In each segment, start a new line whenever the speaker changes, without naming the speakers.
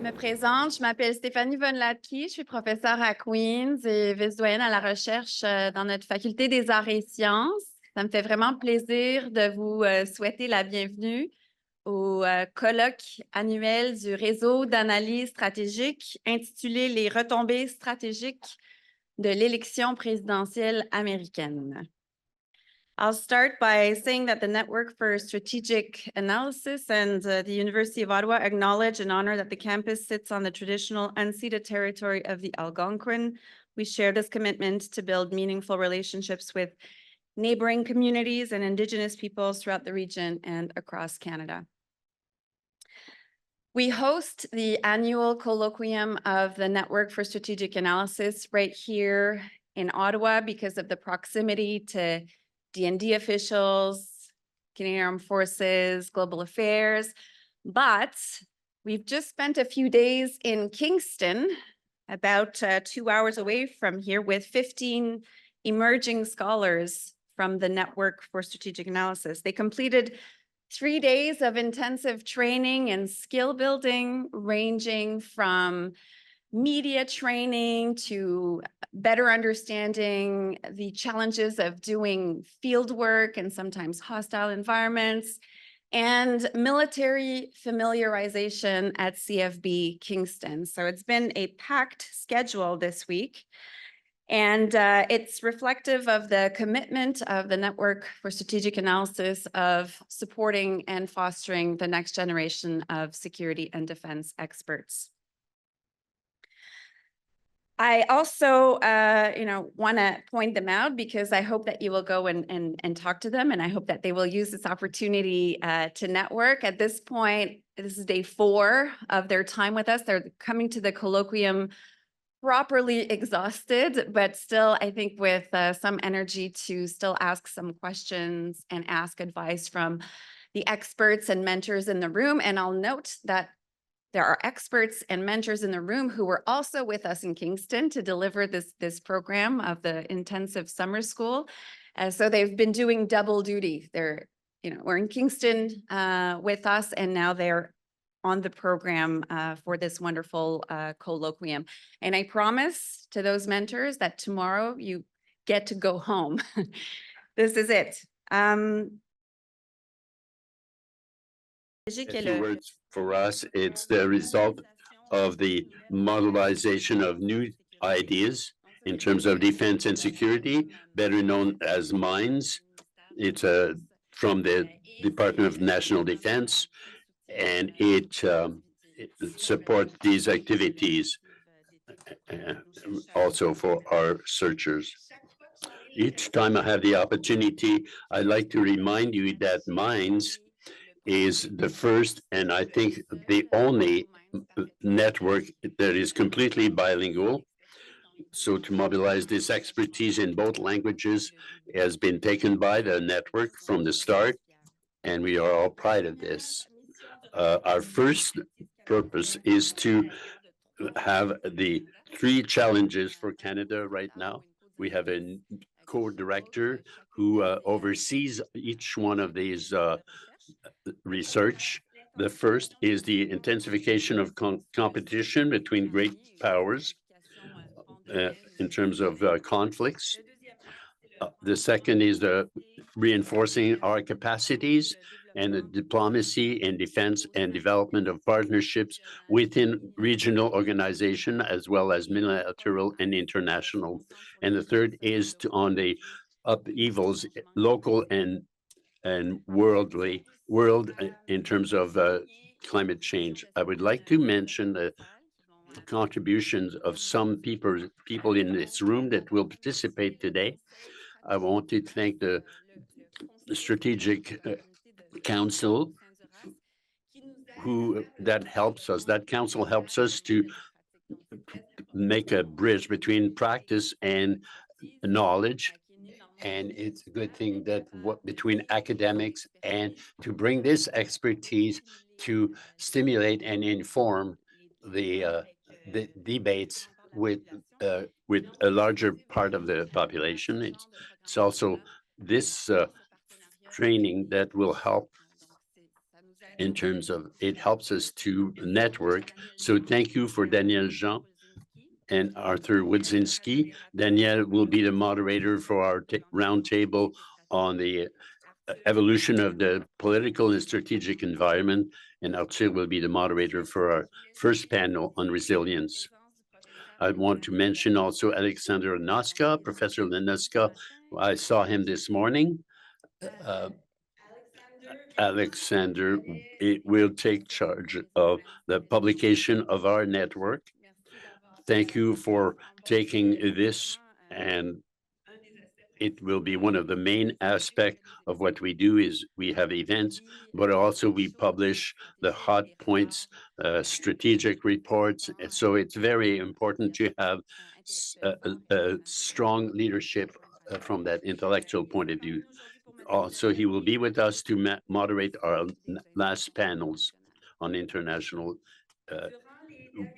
Je me présente, je m'appelle Stéfanie von Hlatky, je suis professeure à Queens et vice-doyenne à la recherche dans notre faculté des arts et sciences. Ça me fait vraiment plaisir de vous souhaiter la bienvenue au colloque annuel du réseau d'analyse stratégique intitulé Les retombées stratégiques de l'élection présidentielle américaine. I'll start by saying that the Network for Strategic Analysis and the University of Ottawa acknowledge and honor that the campus sits on the traditional unceded territory of the Algonquin. We share this commitment to build meaningful relationships with neighboring communities and Indigenous peoples throughout the region and across Canada. We host the annual colloquium of the Network for Strategic Analysis right here in Ottawa because of the proximity to D&D officials, Canadian Armed Forces, Global Affairs, but we've just spent a few days in Kingston, about 2 hours away from here, with 15 emerging scholars from the Network for Strategic Analysis. They completed 3 days of intensive training and skill building, ranging from media training to better understanding the challenges of doing field work and sometimes hostile environments, and military familiarization at CFB Kingston. So it's been a packed schedule this week, and it's reflective of the commitment of the Network for Strategic Analysis of supporting and fostering the next generation of security and defense experts. I also, want to point them out because I hope that you will go and talk to them, and I hope that they will use this opportunity to network. At this point, this is day 4 of their time with us. They're coming to the colloquium properly exhausted, but still, I think with some energy to still ask some questions and ask advice from the experts and mentors in the room. And I'll note that there are experts and mentors in the room who were also with us in Kingston to deliver this program of the intensive summer school. So they've been doing double duty. They're, we're in Kingston with us, and now they're on the program for this wonderful colloquium. And I promise to those mentors that tomorrow you get to go home. This is it.
A few words for us, it's the result of the modelization of new ideas in terms of defense and security, better known as MINDS. It's from the Department of National Defense, and it supports these activities also for our searchers. Each time I have the opportunity, I'd like to remind you that MINDS is the first and I think the only network that is completely bilingual. So to mobilize this expertise in both languages has been taken by the network from the start, and we are all proud of this. Our first purpose is to have the 3 challenges for Canada right now. We have a co-director who oversees each one of these research. The first is the intensification of competition between great powers in terms of conflicts. The second is the reinforcing our capacities and the diplomacy and defense and development of partnerships within regional organization as well as multilateral and international. And the third is on the upheavals, local and world in terms of climate change. I would like to mention the contributions of some people in this room that will participate today. I want to thank the Strategic Council that helps us. That council helps us to make a bridge between practice and knowledge. And it's a good thing that between academics and to bring this expertise to stimulate and inform the debates with a larger part of the population. It's also this training that will help in terms of it helps us to network. So thank you for Daniel Jean and Arthur Wodzinski. Danielle will be the moderator for our roundtable on the evolution of the political and strategic environment, and Arthur will be the moderator for our first panel on resilience. I want to mention also Alexander Naska, Professor Naska. I saw him this morning. Alexander, it will take charge of the publication of our network. Thank you for taking this, and it will be one of the main aspects of what we do is we have events, but also we publish the hot points, strategic reports. So it's very important to have a strong leadership from that intellectual point of view. Also, he will be with us to moderate our last panels on international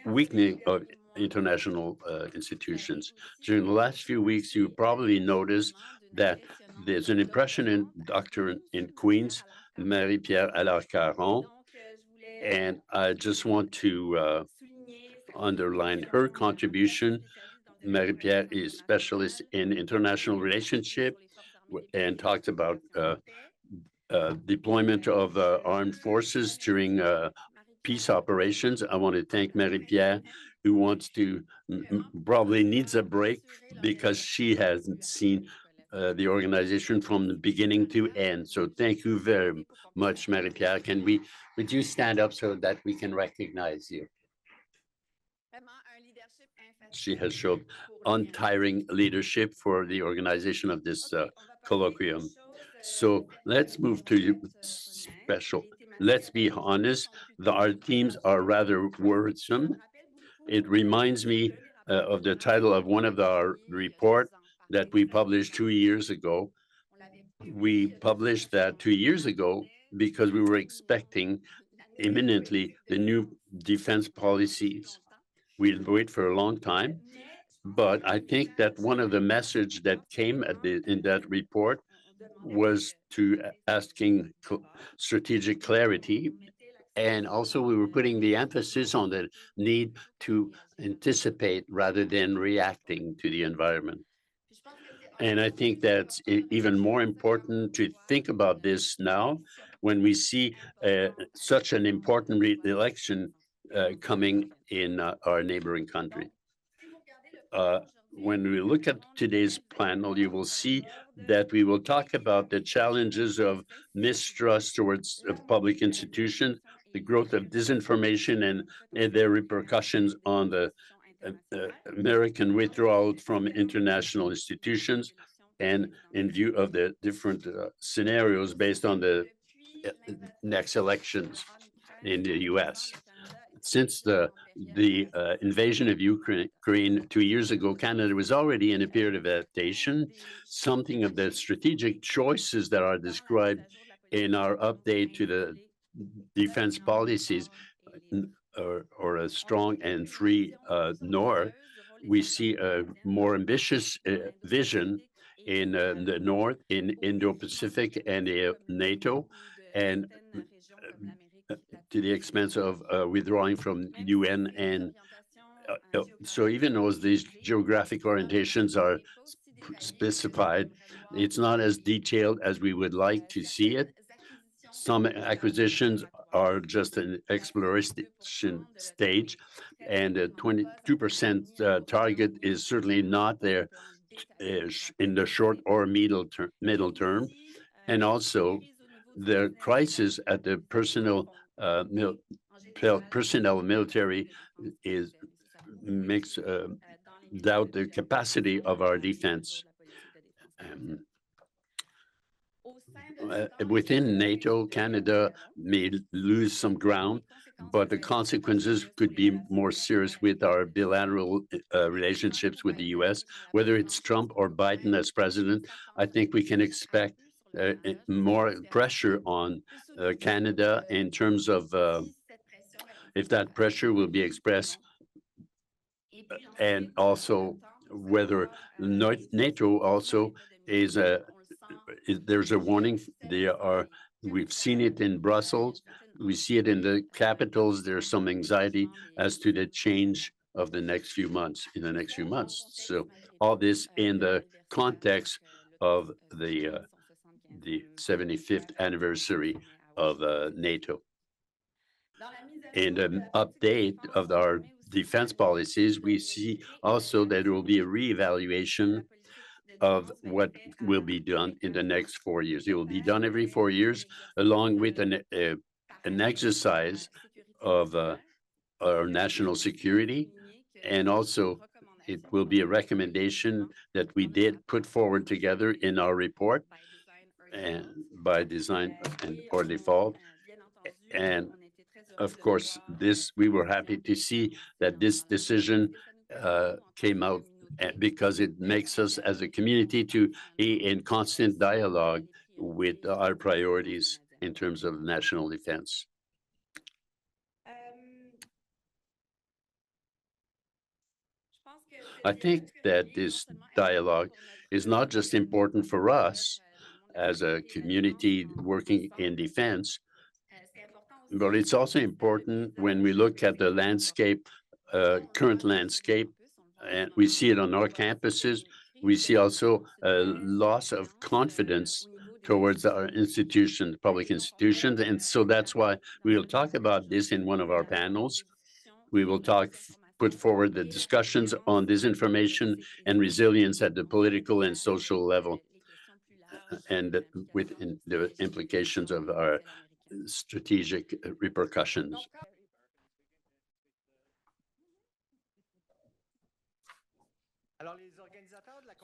weakening of international institutions. During the last few weeks, you probably noticed that there's an impressionist doctor in Queens, Marie-Pierre Allard-Caron, and I just want to underline her contribution. Marie-Pierre is specialist in international relationship and talked about deployment of armed forces during peace operations. I want to thank Marie-Pierre, who wants to probably needs a break because she hasn't seen the organization from the beginning to end. So thank you very much, Marie-Pierre. Would you stand up so that we can recognize you? She has shown untiring leadership for the organization of this colloquium. So let's move to special. Let's be honest, our themes are rather worrisome. It reminds me of the title of one of our report that we published 2 years ago. We published that 2 years ago because we were expecting imminently the new defense policies. We'd wait for a long time, but I think that one of the message that came in that report was to asking strategic clarity. And also we were putting the emphasis on the need to anticipate rather than reacting to the environment. And I think that's even more important to think about this now when we see such an important election coming in our neighboring country. When we look at today's panel, you will see that we will talk about the challenges of mistrust towards public institutions, the growth of disinformation and their repercussions on the American withdrawal from international institutions, and in view of the different scenarios based on the next elections in the US. Since the invasion of Ukraine 2 years ago, Canada was already in a period of adaptation. Something of the strategic choices that are described in our update to the defense policies or a strong and free North, we see a more ambitious vision in the North, in Indo-Pacific and NATO, and to the expense of withdrawing from UN. And so even though these geographic orientations are specified, it's not as detailed as we would like to see it. Some acquisitions are just an exploration stage, and a 22% target is certainly not there in the short or middle term. And also the crisis at the personnel military makes doubt the capacity of our defense. Within NATO, Canada may lose some ground, but the consequences could be more serious with our bilateral relationships with the US. Whether it's Trump or Biden as president, I think we can expect more pressure on Canada in terms of if that pressure will be expressed, and also whether NATO also there's a warning. We've seen it in Brussels We see it in the capitals. There's some anxiety as to the change of the next few months, in the next few months. So all this in the context of the 75th anniversary of NATO. In an update of our defense policies, we see also that there will be a reevaluation of what will be done in the next 4 years. It will be done every 4 years, along with an exercise of our national security. And also, it will be a recommendation that we did put forward together in our report, and by design and or default. And of course, we were happy to see that this decision came out because it makes us as a community to be in constant dialogue with our priorities in terms of national defense. I think that this dialogue is not just important for us as a community working in defense, but it's also important when we look at the landscape, current landscape, and we see it on our campuses. We see also a loss of confidence towards our institutions, public institutions. And so that's why we will talk about this in one of our panels. We will put forward the discussions on disinformation and resilience at the political and social level, and with the implications of our strategic repercussions.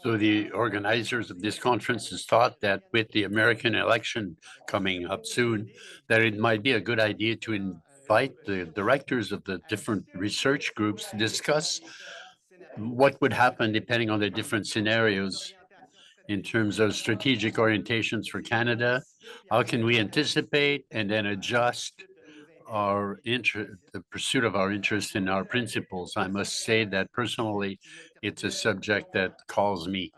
So the organizers of this conference has thought that with the American election coming up soon, that it might be a good idea to invite the directors of the different research groups to discuss what would happen depending on the different scenarios in terms of strategic orientations for Canada. How can we anticipate and then adjust the pursuit of our interest in our principles? I must say that personally, it's a subject that calls me,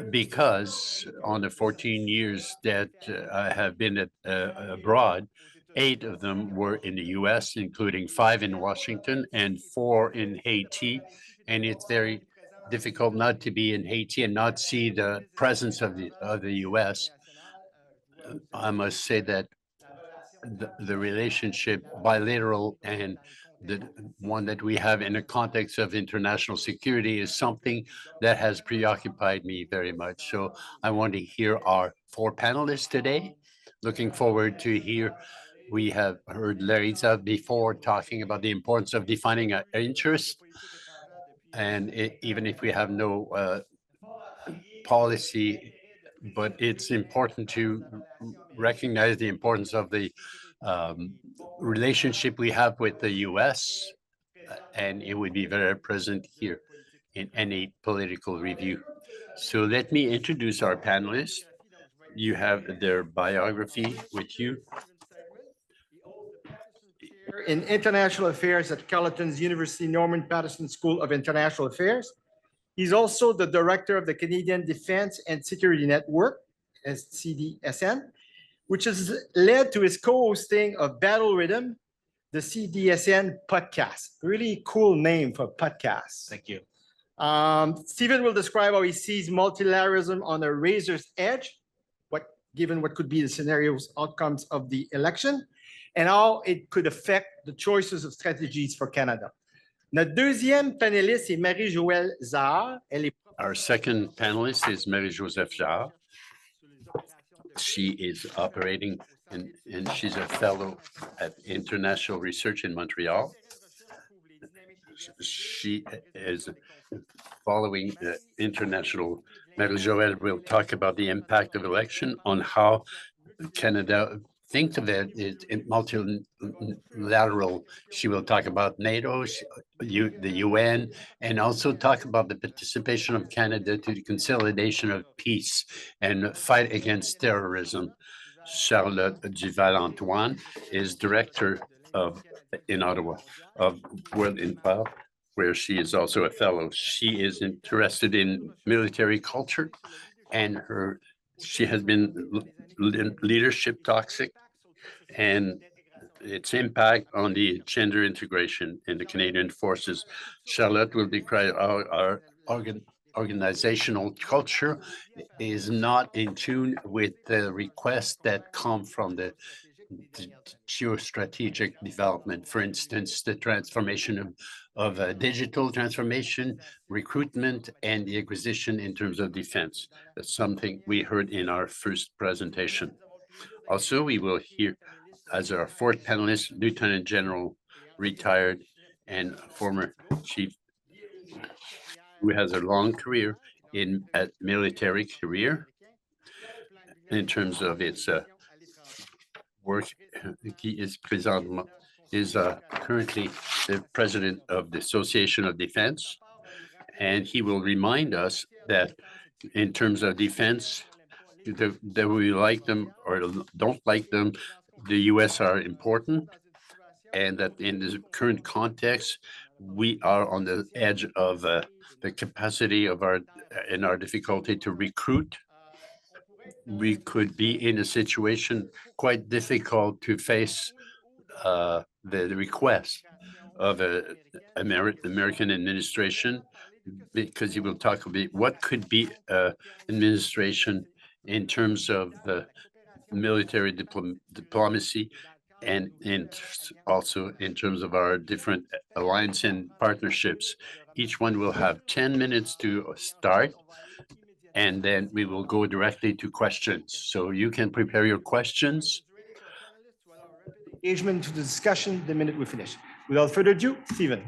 because on the 14 years that I have been abroad, 8 of them were in the US, including 5 in Washington and 4 in Haiti. And it's very difficult not to be in Haiti and not see the presence of the US. I must say that the relationship, bilateral and the one that we have in the context of international security, is something that has preoccupied me very much. So I want to hear our 4 panelists today. Looking forward to hear. We have heard Larissa before talking about the importance of defining our interest. And even if we have no policy, but it's important to recognize the importance of the relationship we have with the US, and it would be very present here in any political review. So let me introduce our panelists. You have their biography with you.
In International Affairs at Carleton's University Norman Paterson School of International Affairs. He's also the director of the Canadian Defense and Security Network, CDSN, which has led to his co-hosting of Battle Rhythm, the CDSN podcast. Really cool name for podcast.
Thank you.
Stephen will describe how he sees multilateralism on a razor's edge, given what could be the scenarios, outcomes of the election, and how it could affect the choices of strategies for Canada. Notre deuxième panéliste est Marie-Joëlle Zahar.
Our second panelist is Marie-Joseph Zahar. She is operating and she's a fellow at International Research in Montreal. She is following the international. Marie-Joëlle will talk about the impact of election on how Canada thinks of it in multilateral. She will talk about NATO, the UN, and also talk about the participation of Canada to the consolidation of peace and fight against terrorism. Charlotte Duval-Lantoine is director in Ottawa of World Impact, where she is also a fellow. She is interested in military culture, and she has been leadership toxic and its impact on the gender integration in the Canadian forces. Charlotte will describe our organizational culture is not in tune with the requests that come from the geostrategic development. For instance, the transformation of digital transformation, recruitment, and the acquisition in terms of defense. That's something we heard in our first presentation. Also, we will hear as our fourth panelist, Lieutenant General, retired and former chief, who has a long career in military career in terms of its work. He is currently the president of the Association of Defense, and he will remind us that in terms of defense, that we like them or don't like them, the U.S. are important, and that in the current context, we are on the edge of the capacity of our difficulty to recruit. We could be in a situation quite difficult to face the request of American administration, because he will talk about what could be administration in terms of military diplomacy and also in terms of our different alliance and partnerships. Each one will have 10 minutes to start, and then we will go directly to questions. So you can prepare your questions.
Engagement to the discussion the minute we finish. Without further ado, Stephen.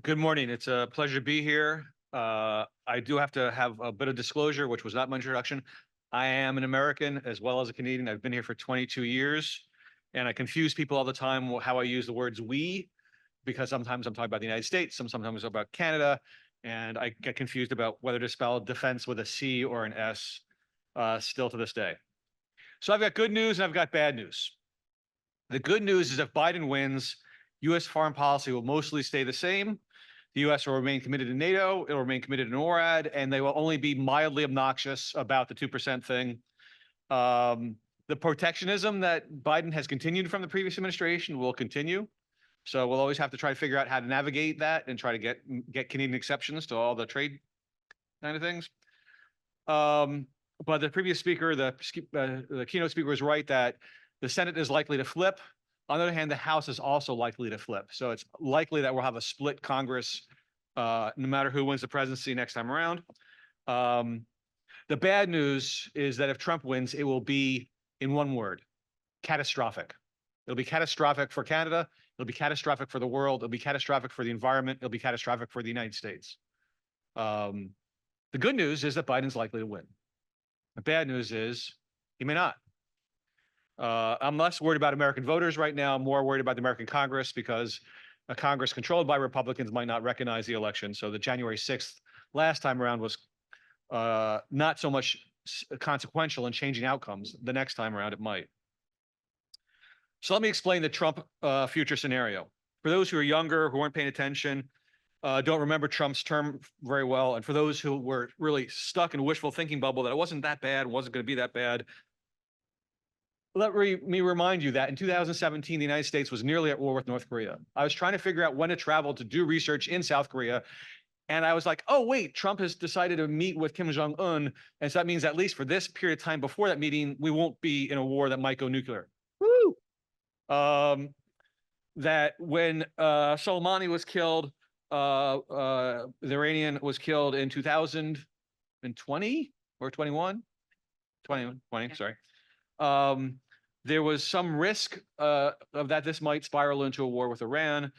Good morning. It's a pleasure to be here. I do have to have a bit of disclosure, which was not my introduction. I am an American as well as a Canadian. I've been here for 22 years, and I confuse people all the time how I use the words we, because sometimes I'm talking about the United States, sometimes about Canada, and I get confused about whether to spell defense with a C or an S still to this day. So I've got good news and I've got bad news. The good news is if Biden wins, U.S. foreign policy will mostly stay the same. The U.S. will remain committed to NATO, it'll remain committed to NORAD, and they will only be mildly obnoxious about the 2% thing. The protectionism that Biden has continued from the previous administration will continue. So we'll always have to try to figure out how to navigate that and try to get Canadian exceptions to all the trade kind of things. But the previous speaker, the keynote speaker, was right that the Senate is likely to flip. On the other hand, the House is also likely to flip. So it's likely that we'll have a split Congress no matter who wins the presidency next time around. The bad news is that if Trump wins, it will be, in one word, catastrophic. It'll be catastrophic for Canada. It'll be catastrophic for the world. It'll be catastrophic for the environment. It'll be catastrophic for the United States. The good news is that Biden's likely to win. The bad news is he may not. I'm less worried about American voters right now. I'm more worried about the American Congress, because a Congress controlled by Republicans might not recognize the election. So the January 6th last time around was not so much consequential in changing outcomes. The next time around, it might. So let me explain the Trump future scenario. For those who are younger, who weren't paying attention, don't remember Trump's term very well, and for those who were really stuck in a wishful thinking bubble that it wasn't that bad, wasn't going to be that bad, let me remind you that in 2017, the United States was nearly at war with North Korea. I was trying to figure out when to travel to do research in South Korea, and I was like, oh, wait, Trump has decided to meet with Kim Jong-un, and so that means at least for this period of time before that meeting, we won't be in a war that might go nuclear. Woo! That when Soleimani was killed, the Iranian was killed in 2020 or 21? 20, sorry. There was some risk of that this might spiral into a war with Iran.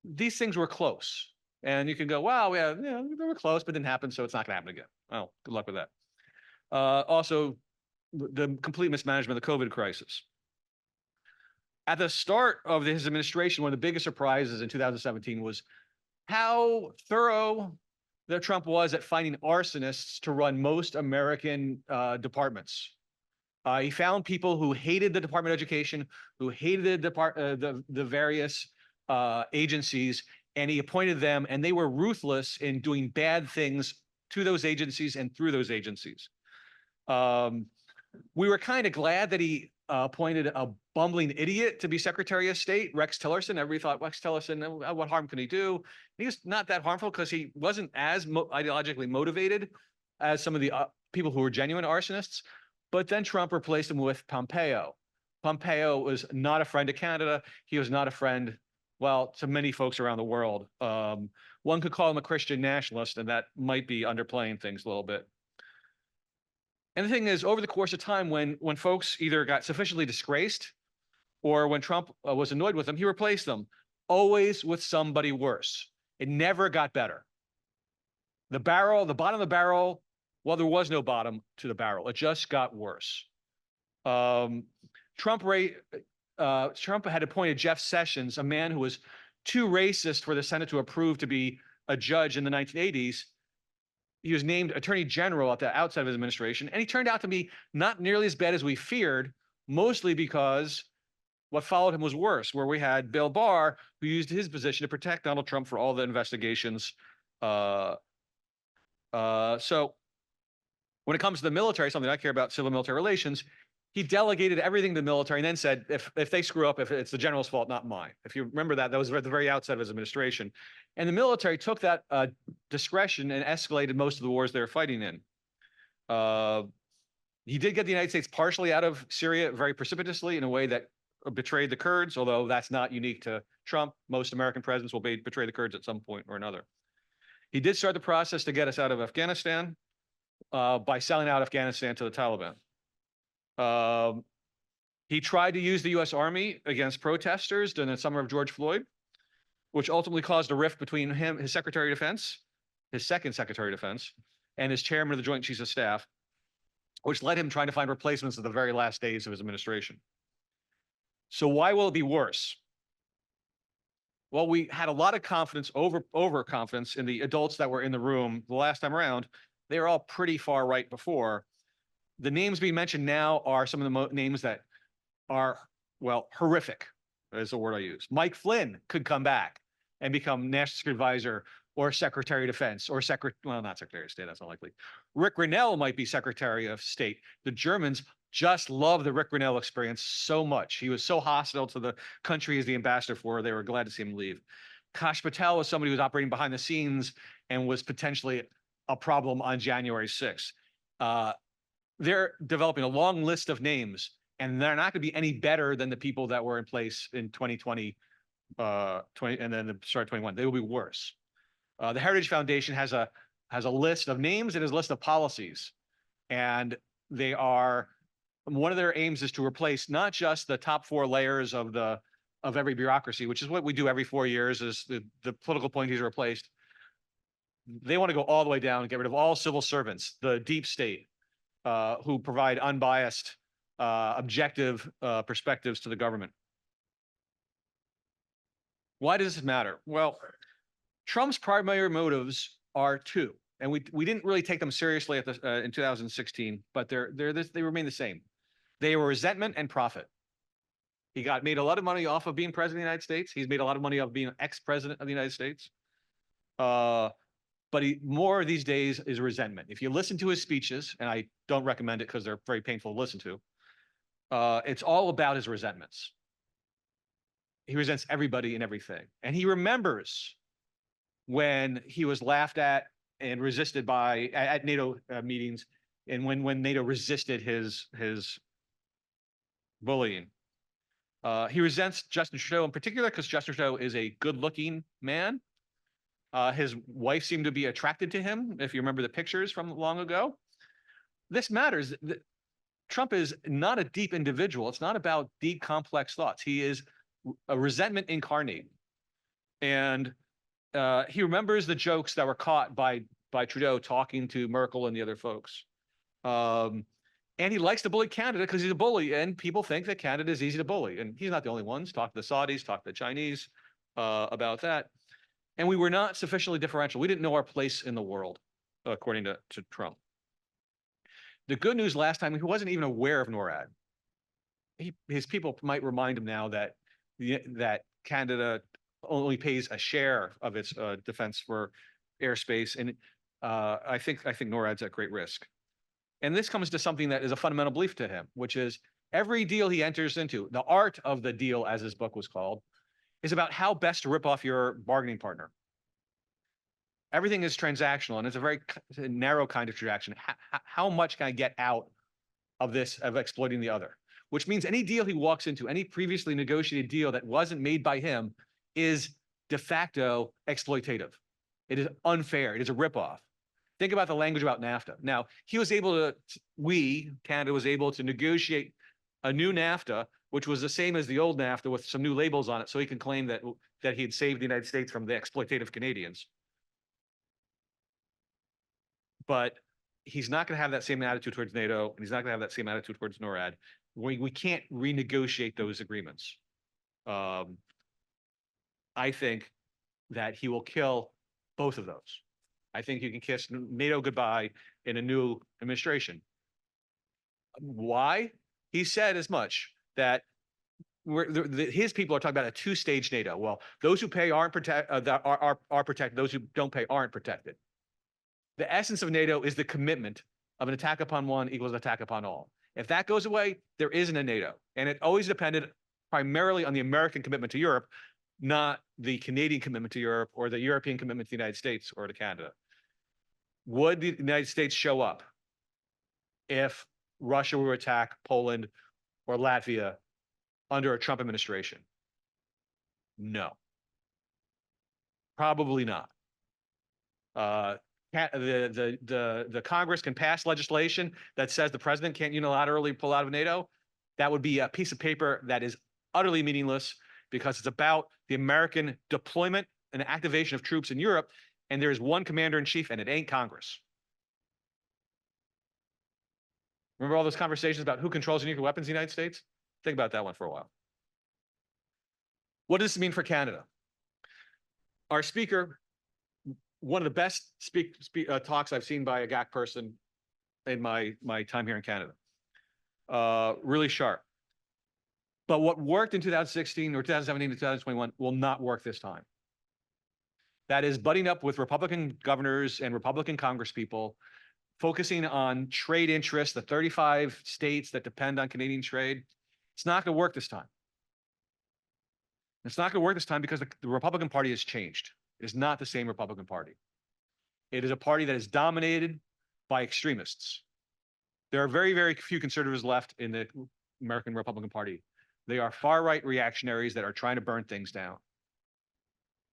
These things were close. And you can go, wow, yeah, they were close, but didn't happen, so it's not going to happen again. Oh, good luck with that. Also, the complete mismanagement of the COVID crisis. At the start of his administration, one of the biggest surprises in 2017 was how thorough that Trump was at finding arsonists to run most American departments. He found people who hated the Department of Education, who hated the various agencies, and he appointed them, and they were ruthless in doing bad things to those agencies and through those agencies. We were kind of glad that he appointed a bumbling idiot to be Secretary of State, Rex Tillerson. Everybody thought Rex Tillerson, what harm can he do? He was not that harmful because he wasn't as ideologically motivated as some of the people who were genuine arsonists. But then Trump replaced him with Pompeo. Pompeo was not a friend to Canada. He was not a friend, well, to many folks around the world. One could call him a Christian nationalist, and that might be underplaying things a little bit. And the thing is, over the course of time, when folks either got sufficiently disgraced or when Trump was annoyed with them, he replaced them, always with somebody worse. It never got better. The bottom of the barrel, well, there was no bottom to the barrel. It just got worse. Trump had appointed Jeff Sessions, a man who was too racist for the Senate to approve to be a judge in the 1980s. He was named Attorney General at the outset of his administration, and he turned out to be not nearly as bad as we feared, mostly because what followed him was worse, where we had Bill Barr, who used his position to protect Donald Trump for all the investigations. So when it comes to the military, something I care about, civil-military relations, he delegated everything to the military and then said, if they screw up, if it's the general's fault, not mine. If you remember that was at the very outset of his administration. And the military took that discretion and escalated most of the wars they were fighting in. He did get the United States partially out of Syria very precipitously in a way that betrayed the Kurds, although that's not unique to Trump. Most American presidents will betray the Kurds at some point or another. He did start the process to get us out of Afghanistan by selling out Afghanistan to the Taliban. He tried to use the U.S. Army against protesters during the summer of George Floyd, which ultimately caused a rift between him, his Secretary of Defense, his second Secretary of Defense, and his chairman of the Joint Chiefs of Staff, which led him trying to find replacements at the very last days of his administration. So why will it be worse? Well, we had a lot of confidence, overconfidence in the adults that were in the room the last time around. They were all pretty far right before. The names being mentioned now are some of the names that are, well, horrific, is the word I use. Mike Flynn could come back and become National Security Advisor or Secretary of Defense or well, not Secretary of State, that's unlikely. Rick Grinnell might be Secretary of State. The Germans just love the Rick Grinnell experience so much. He was so hostile to the country as the ambassador for, they were glad to see him leave. Kash Patel was somebody who was operating behind the scenes and was potentially a problem on January 6th. They're developing a long list of names, and they're not going to be any better than the people that were in place in 2020, and then the start of 21. They will be worse. The Heritage Foundation has a list of names and a list of policies, and they are, one of their aims is to replace not just the top 4 layers of every bureaucracy, which is what we do every 4 years, is the political appointees are replaced. They want to go all the way down and get rid of all civil servants, the deep state, who provide unbiased, objective perspectives to the government. Why does this matter? Well, Trump's primary motives are 2, and we didn't really take them seriously at in 2016, but they remain the same. They were resentment and profit. He made a lot of money off of being president of the United States. He's made a lot of money off being ex-president of the United States. But more these days is resentment. If you listen to his speeches, and I don't recommend it because they're very painful to listen to, it's all about his resentments. He resents everybody and everything. And he remembers when he was laughed at and resisted at NATO meetings, and when NATO resisted his bullying. He resents Justin Trudeau in particular because Justin Trudeau is a good-looking man. His wife seemed to be attracted to him, if you remember the pictures from long ago. This matters. Trump is not a deep individual. It's not about deep, complex thoughts. He is a resentment incarnate. And he remembers the jokes that were caught by Trudeau talking to Merkel and the other folks. And he likes to bully Canada because he's a bully, and people think that Canada is easy to bully. And he's not the only ones. Talk to the Saudis, talk to the Chinese about that. And we were not sufficiently differential. We didn't know our place in the world, according to Trump. The good news last time, he wasn't even aware of NORAD. His people might remind him now that Canada only pays a share of its defense for airspace, and I think NORAD's at great risk. And this comes to something that is a fundamental belief to him, which is every deal he enters into, the art of the deal, as his book was called, is about how best to rip off your bargaining partner. Everything is transactional, and it's a very narrow kind of transaction. How much can I get out of this, of exploiting the other? Which means any deal he walks into, any previously negotiated deal that wasn't made by him is de facto exploitative. It is unfair. It is a ripoff. Think about the language about NAFTA. Now, he was able to, Canada was able to negotiate a new NAFTA, which was the same as the old NAFTA with some new labels on it, so he can claim that he had saved the United States from the exploitative Canadians. But he's not going to have that same attitude towards NATO, and he's not going to have that same attitude towards NORAD. We can't renegotiate those agreements. I think that he will kill both of those. I think you can kiss NATO goodbye in a new administration. Why? He said as much that his people are talking about a two-stage NATO. Well, those who pay aren't protected. Are protected. Those who don't pay aren't protected. The essence of NATO is the commitment of an attack upon one equals an attack upon all. If that goes away, there isn't a NATO. And it always depended primarily on the American commitment to Europe, not the Canadian commitment to Europe or the European commitment to the United States or to Canada. Would the United States show up if Russia were to attack Poland or Latvia under a Trump administration? No. Probably not. The Congress can pass legislation that says the president can't unilaterally pull out of NATO. That would be a piece of paper that is utterly meaningless because it's about the American deployment and activation of troops in Europe, and there is one commander in chief, and it ain't Congress. Remember all those conversations about who controls nuclear weapons in the United States? Think about that one for a while. What does this mean for Canada? Our speaker, one of the best talks I've seen by a GAC person in my time here in Canada. Really sharp. But what worked in 2016 or 2017 to 2021 will not work this time. That is butting up with Republican governors and Republican congresspeople, focusing on trade interests, the 35 states that depend on Canadian trade. It's not going to work this time. It's not going to work this time because the Republican Party has changed. It is not the same Republican Party. It is a party that is dominated by extremists. There are very, very few conservatives left in the American Republican Party. They are far-right reactionaries that are trying to burn things down.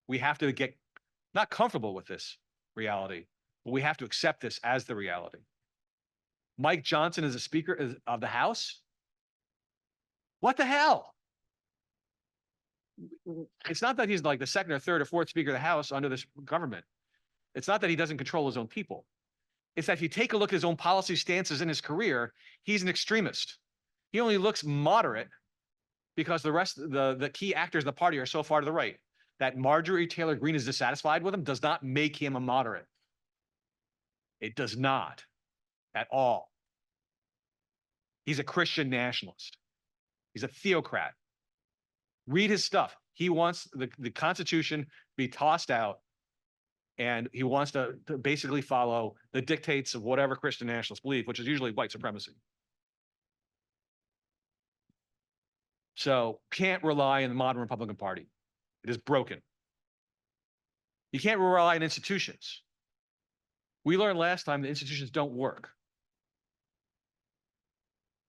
We have to get not comfortable with this reality, but we have to accept this as the reality. Mike Johnson is a Speaker of the House? What the hell? It's not that he's like the second or third or fourth Speaker of the House under this government. It's not that he doesn't control his own people. It's that if you take a look at his own policy stances in his career, he's an extremist. He only looks moderate because the rest of the key actors in the party are so far to the right. That Marjorie Taylor Greene is dissatisfied with him does not make him a moderate. It does not at all. He's a Christian nationalist. He's a theocrat. Read his stuff. He wants the Constitution to be tossed out, and he wants to basically follow the dictates of whatever Christian nationalists believe, which is usually white supremacy. So can't rely on the modern Republican Party. It is broken. You can't rely on institutions. We learned last time that institutions don't work.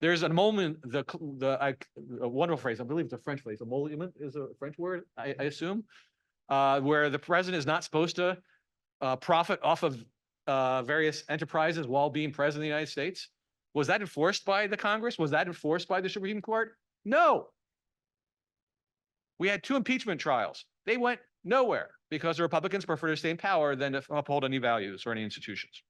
There's a moment, a wonderful phrase, I believe it's a French phrase, emolument is a French word, I assume, where the president is not supposed to profit off of various enterprises while being president of the United States. Was that enforced by the Congress? Was that enforced by the Supreme Court? No. We had 2 impeachment trials. They went nowhere because the Republicans prefer to stay in power than to uphold any values or any institutions.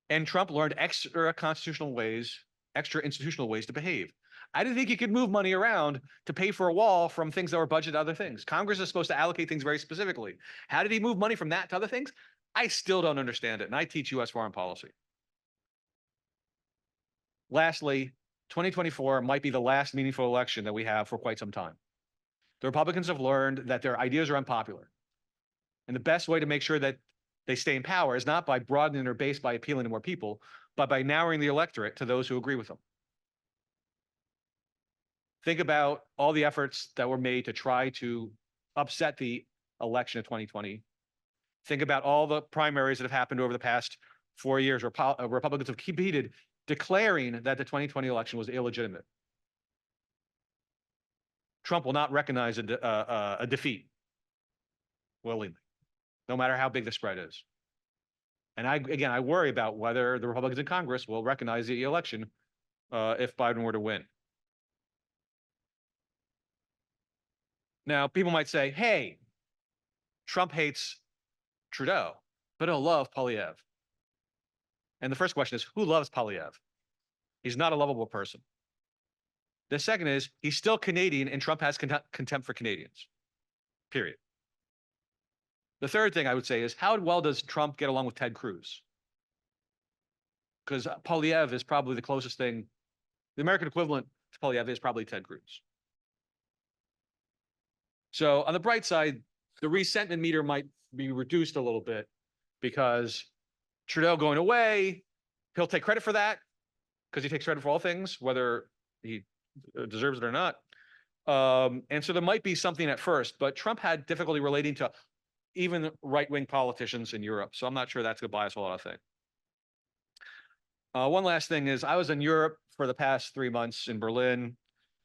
And Trump learned extra institutional ways to behave. I didn't think you could move money around to pay for a wall from things that were budgeted to other things. Congress is supposed to allocate things very specifically. How did he move money from that to other things? I still don't understand it, and I teach U.S. foreign policy. Lastly, 2024 might be the last meaningful election that we have for quite some time. The Republicans have learned that their ideas are unpopular. And the best way to make sure that they stay in power is not by broadening their base by appealing to more people, but by narrowing the electorate to those who agree with them. Think about all the efforts that were made to try to upset the election of 2020. Think about all the primaries that have happened over the past 4 years where Republicans have competed, declaring that the 2020 election was illegitimate. Trump will not recognize a defeat willingly, no matter how big the spread is. And I worry about whether the Republicans in Congress will recognize the election if Biden were to win. Now, people might say, hey, Trump hates Trudeau, but he'll love Poilievre. And the first question is, who loves Poilievre? He's not a lovable person. The second is, he's still Canadian and Trump has contempt for Canadians, period. The third thing I would say is, how well does Trump get along with Ted Cruz? Because Poilievre is probably the closest thing, the American equivalent to Poilievre is probably Ted Cruz. So on the bright side, the resentment meter might be reduced a little bit because Trudeau going away, he'll take credit for that because he takes credit for all things, whether he deserves it or not. And so there might be something at first, but Trump had difficulty relating to even right-wing politicians in Europe. So I'm not sure that's going to buy us a lot of things. One last thing is I was in Europe for the past 3 months in Berlin.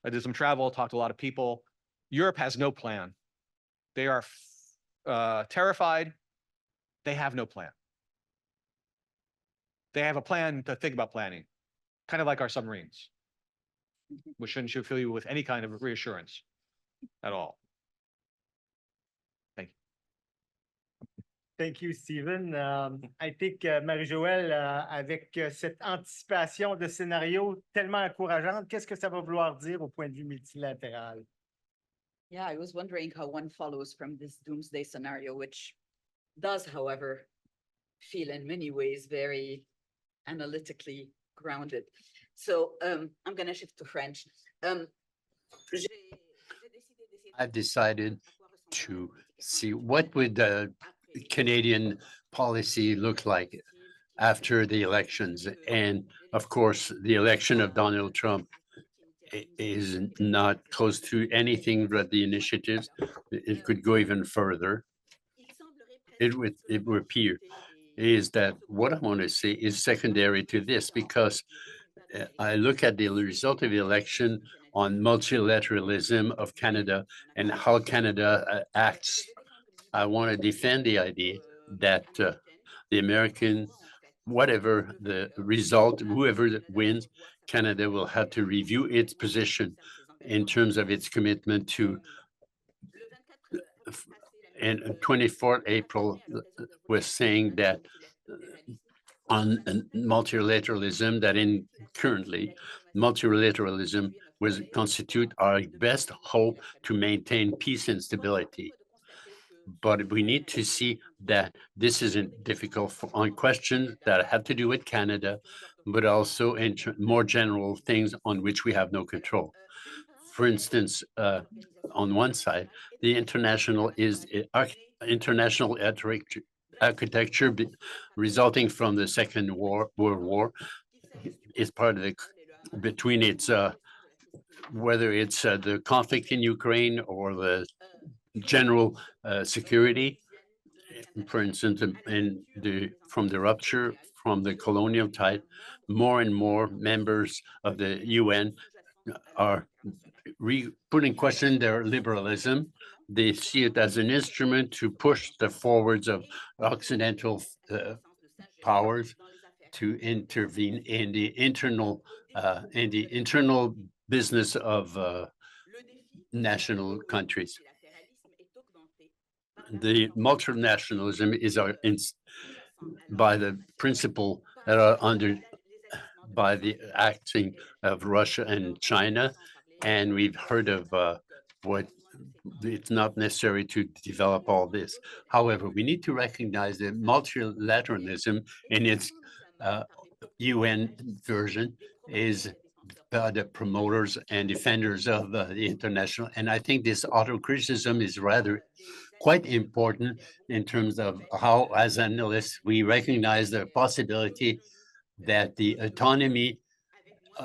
I did some travel, talked to a lot of people. Europe has no plan. They are terrified. They have no plan. They have a plan to think about planning, kind of like our submarines, which shouldn't fill you with any kind of reassurance at all. Thank you.
Thank you, Stephen. I think Marie-Joëlle, avec cette anticipation de scénario tellement encourageante, qu'est-ce que ça va vouloir dire au point de vue multilatéral?
Yeah, I was wondering how one follows from this doomsday scenario, which does, however, feel in many ways very analytically grounded. So I'm going to shift to French.
I've decided to see what would the Canadian policy look like after the elections. And of course, the election of Donald Trump is not close to anything but the initiatives. It could go even further. It would appear is that what I want to say is secondary to this, because I look at the result of the election on multilateralism of Canada and how Canada acts. I want to defend the idea that the American, whatever the result, whoever wins, Canada will have to review its position in terms of its commitment to. And 24th April was saying that on multilateralism, that in currently multilateralism was constitute our best hope to maintain peace and stability. But we need to see that this isn't difficult on questions that have to do with Canada, but also in more general things on which we have no control. For instance, on one side, the international architecture resulting from the Second World War is part of the between its whether it's the conflict in Ukraine or the general security. For instance, from the rupture from the colonial type, more and more members of the UN are putting in question their liberalism. They see it as an instrument to push the forwards of Occidental powers to intervene in the internal business of national countries. The multinationalism is by the principle that are under by the acting of Russia and China, and we've heard of what it's not necessary to develop all this. However, we need to recognize that multilateralism in its UN version is the promoters and defenders of the international. And I think this auto-criticism is rather quite important in terms of how, as analysts, we recognize the possibility that the autonomy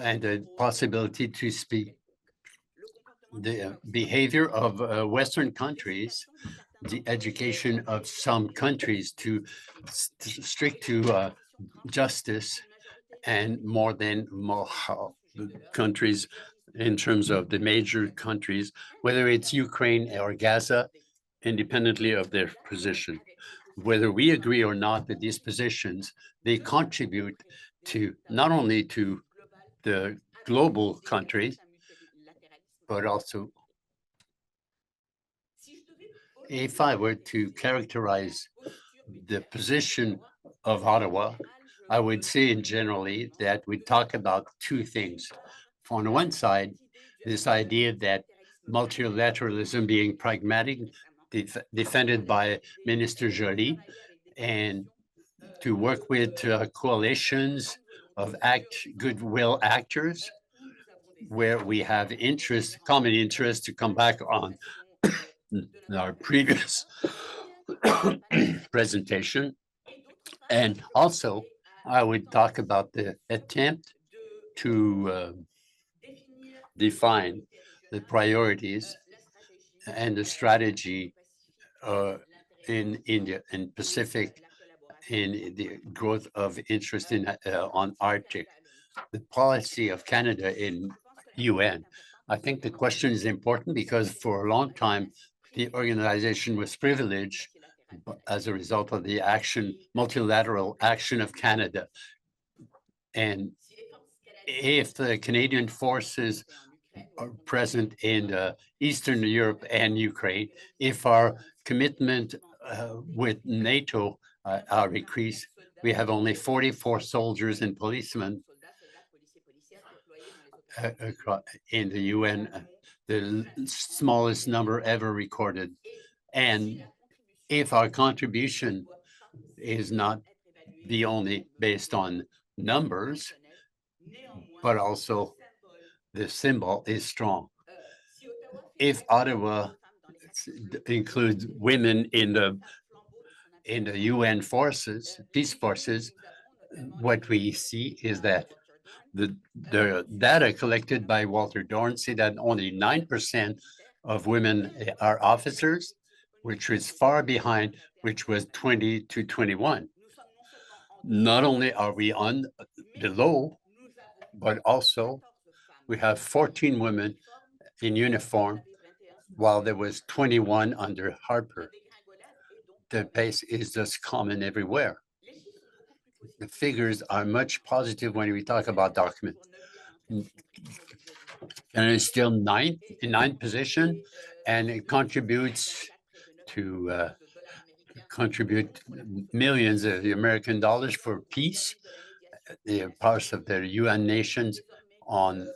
and the possibility to speak the behavior of Western countries, the education of some countries to strict to justice, and more than more countries in terms of the major countries, whether it's Ukraine or Gaza, independently of their position. Whether we agree or not with these positions, they contribute to not only to the global countries, but also if I were to characterize the position of Ottawa, I would say in generally that we talk about two things. On the one side, this idea that multilateralism being pragmatic, defended by Minister Joly, and to work with coalitions of goodwill actors, where we have common interest to come back on our previous presentation. And also, I would talk about the attempt to define the priorities and the strategy in India and Pacific in the growth of interest in on Arctic, the policy of Canada in UN. I think the question is important because for a long time, the organization was privileged as a result of the multilateral action of Canada. And if the Canadian forces are present in Eastern Europe and Ukraine, if our commitment with NATO are increased, we have only 44 soldiers and policemen in the UN, the smallest number ever recorded. And if our contribution is not the only based on numbers, but also the symbol is strong. If Ottawa includes women in the UN forces, peace forces, what we see is that the data collected by Walter Dorn say that only 9% of women are officers, which is far behind, which was 20 to 21. Not only are we on the low, but also we have 14 women in uniform, while there was 21 under Harper. The pace is just common everywhere. The figures are much positive when we talk about documents. And it's still in ninth position, and it contributes to contribute millions of the American dollars for peace, the parts of the UN nations on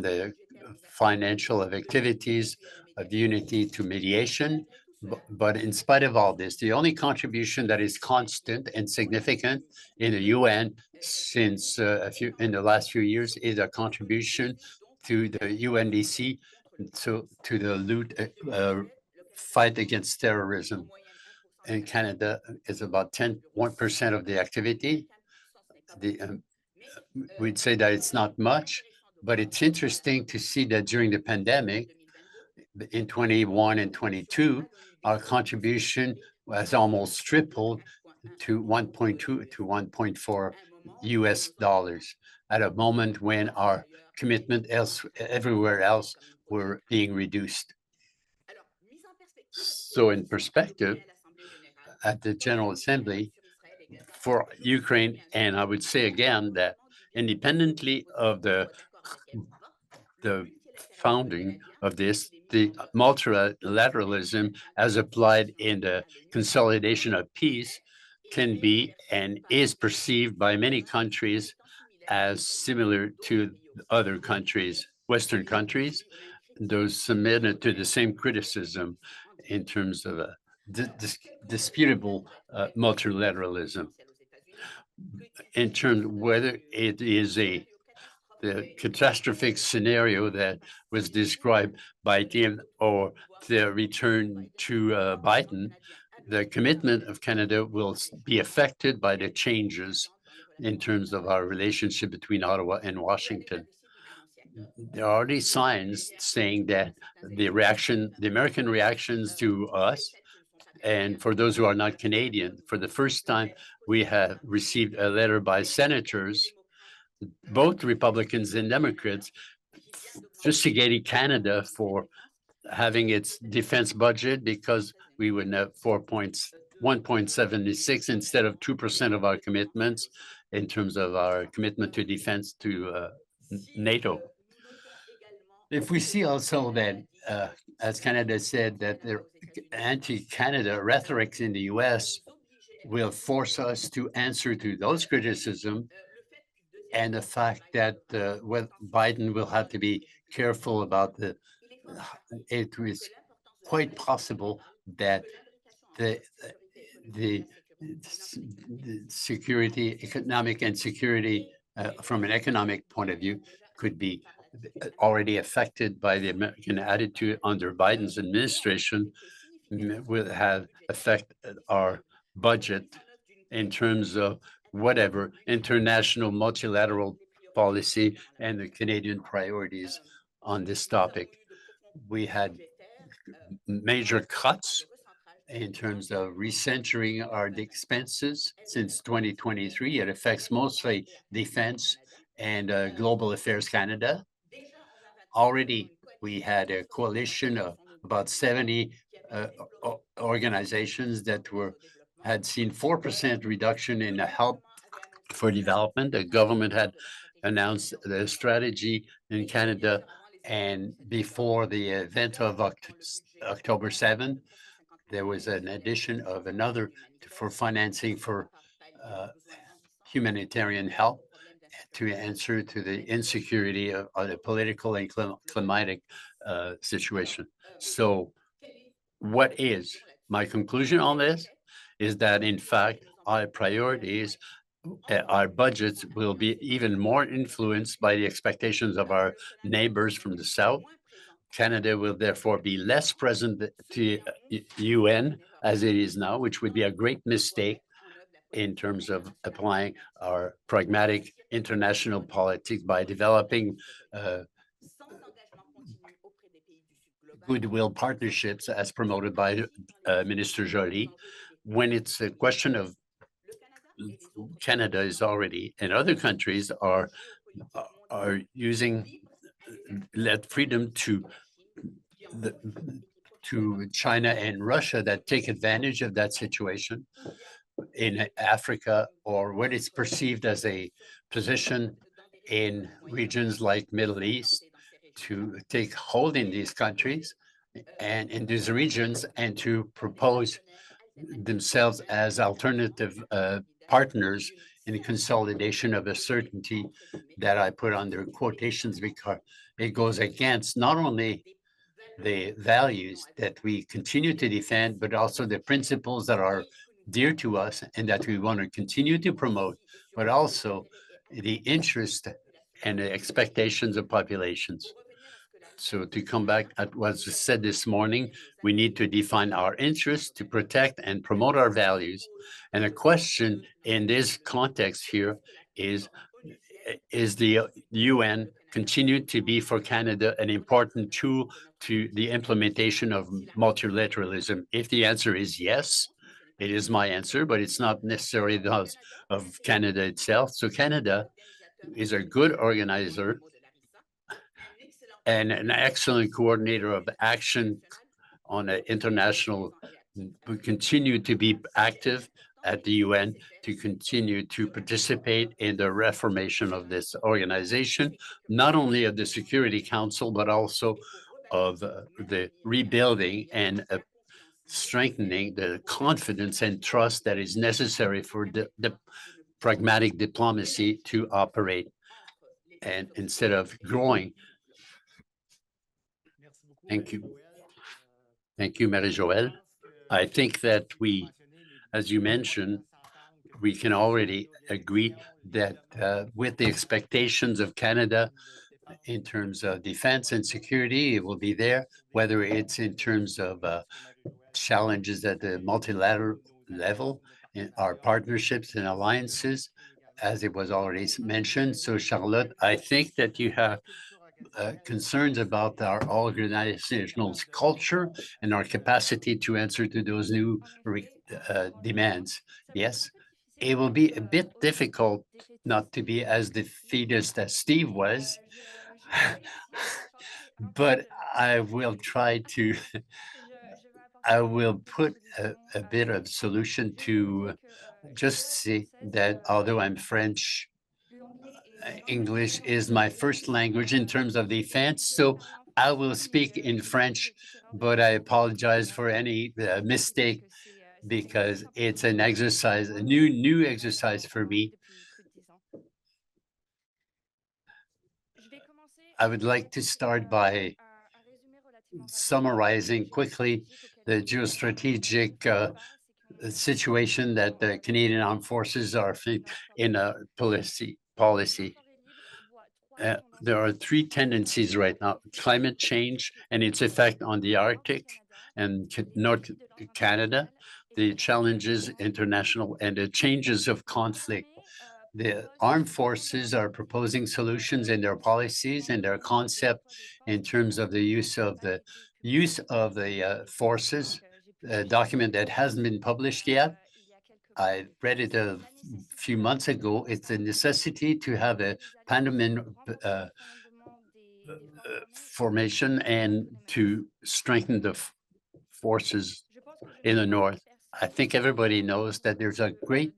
the financial of activities of unity to mediation. But in spite of all this, the only contribution that is constant and significant in the UN since in the last few years is a contribution to the UNDC to the fight against terrorism. In Canada, it's about 1% of the activity. We'd say that it's not much, but it's interesting to see that during the pandemic, in 21 and 22, our contribution was almost tripled to 1.2 to 1.4 US dollars at a moment when our commitment everywhere else were being reduced. So in perspective, at the General Assembly for Ukraine, and I would say again that independently of the founding of this, the multilateralism as applied in the consolidation of peace can be and is perceived by many countries as similar to other countries, Western countries, those submitted to the same criticism in terms of a disputable multilateralism. In terms of whether it is a the catastrophic scenario that was described by Tim or the return to Biden, the commitment of Canada will be affected by the changes in terms of our relationship between Ottawa and Washington. There are already signs saying that the American reactions to us, and for those who are not Canadian, for the first time, we have received a letter by senators, both Republicans and Democrats, fustigating Canada for having its defense budget because we would have 1.76 instead of 2% of our commitments in terms of our commitment to defense to NATO. If we see also that, as Canada said, that the anti-Canada rhetoric in the US will force us to answer to those criticisms, and the fact that Biden will have to be careful about it is quite possible that the security, economic and security from an economic point of view could be already affected by the American attitude under Biden's administration, will have affected our budget in terms of whatever international multilateral policy and the Canadian priorities on this topic. We had major cuts in terms of recentering our expenses since 2023. It affects mostly defense and Global Affairs Canada. Already, we had a coalition of about 70 organizations that had seen 4% reduction in the help for development. The government had announced the strategy in Canada, and before the event of October 7, there was an addition of another for financing for humanitarian help to answer to the insecurity of the political and climatic situation. So what is my conclusion on this is that, in fact, our priorities, our budgets will be even more influenced by the expectations of our neighbors from the South. Canada will therefore be less present to UN as it is now, which would be a great mistake in terms of applying our pragmatic international politics by developing goodwill partnerships as promoted by Minister Joly. When it's a question of Canada is already, and other countries are using that freedom to China and Russia that take advantage of that situation in Africa, or when it's perceived as a position in regions like Middle East to take hold in these countries and in these regions and to propose themselves as alternative partners in the consolidation of a certainty that I put under quotations because it goes against not only the values that we continue to defend, but also the principles that are dear to us and that we want to continue to promote, but also the interest and the expectations of populations. So to come back at what was said this morning, we need to define our interests to protect and promote our values. And the question in this context here is the UN continue to be for Canada an important tool to the implementation of multilateralism? If the answer is yes, it is my answer, but it's not necessarily those of Canada itself. So Canada is a good organizer and an excellent coordinator of action on an international. We continue to be active at the UN to continue to participate in the reformation of this organization, not only of the Security Council, but also of the rebuilding and strengthening the confidence and trust that is necessary for the pragmatic diplomacy to operate, and instead of growing. Thank you. Thank you, Marie-Joëlle. I think that we, as you mentioned, we can already agree that with the expectations of Canada in terms of defense and security, it will be there, whether it's in terms of challenges at the multilateral level, in our partnerships and alliances, as it was already mentioned. So Charlotte, I think that you have concerns about our organizational culture and our capacity to answer to those new demands. Yes, it will be a bit difficult not to be as defeatist as Steve was, but I will try to, I will put a bit of solution to just see that although I'm French, English is my first language in terms of defense, so I will speak in French, but I apologize for any mistake because it's an exercise, a new exercise for me. I would like to start by summarizing quickly the geostrategic situation that the Canadian Armed Forces are in a policy. There are three tendencies right now: climate change and its effect on the Arctic and North Canada, the challenges international and the changes of conflict. The armed forces are proposing solutions in their policies and their concept in terms of the use of the forces, a document that hasn't been published yet. I read it a few months ago. It's a necessity to have a Panamanian formation and to strengthen the forces in the north. I think everybody knows that there's a great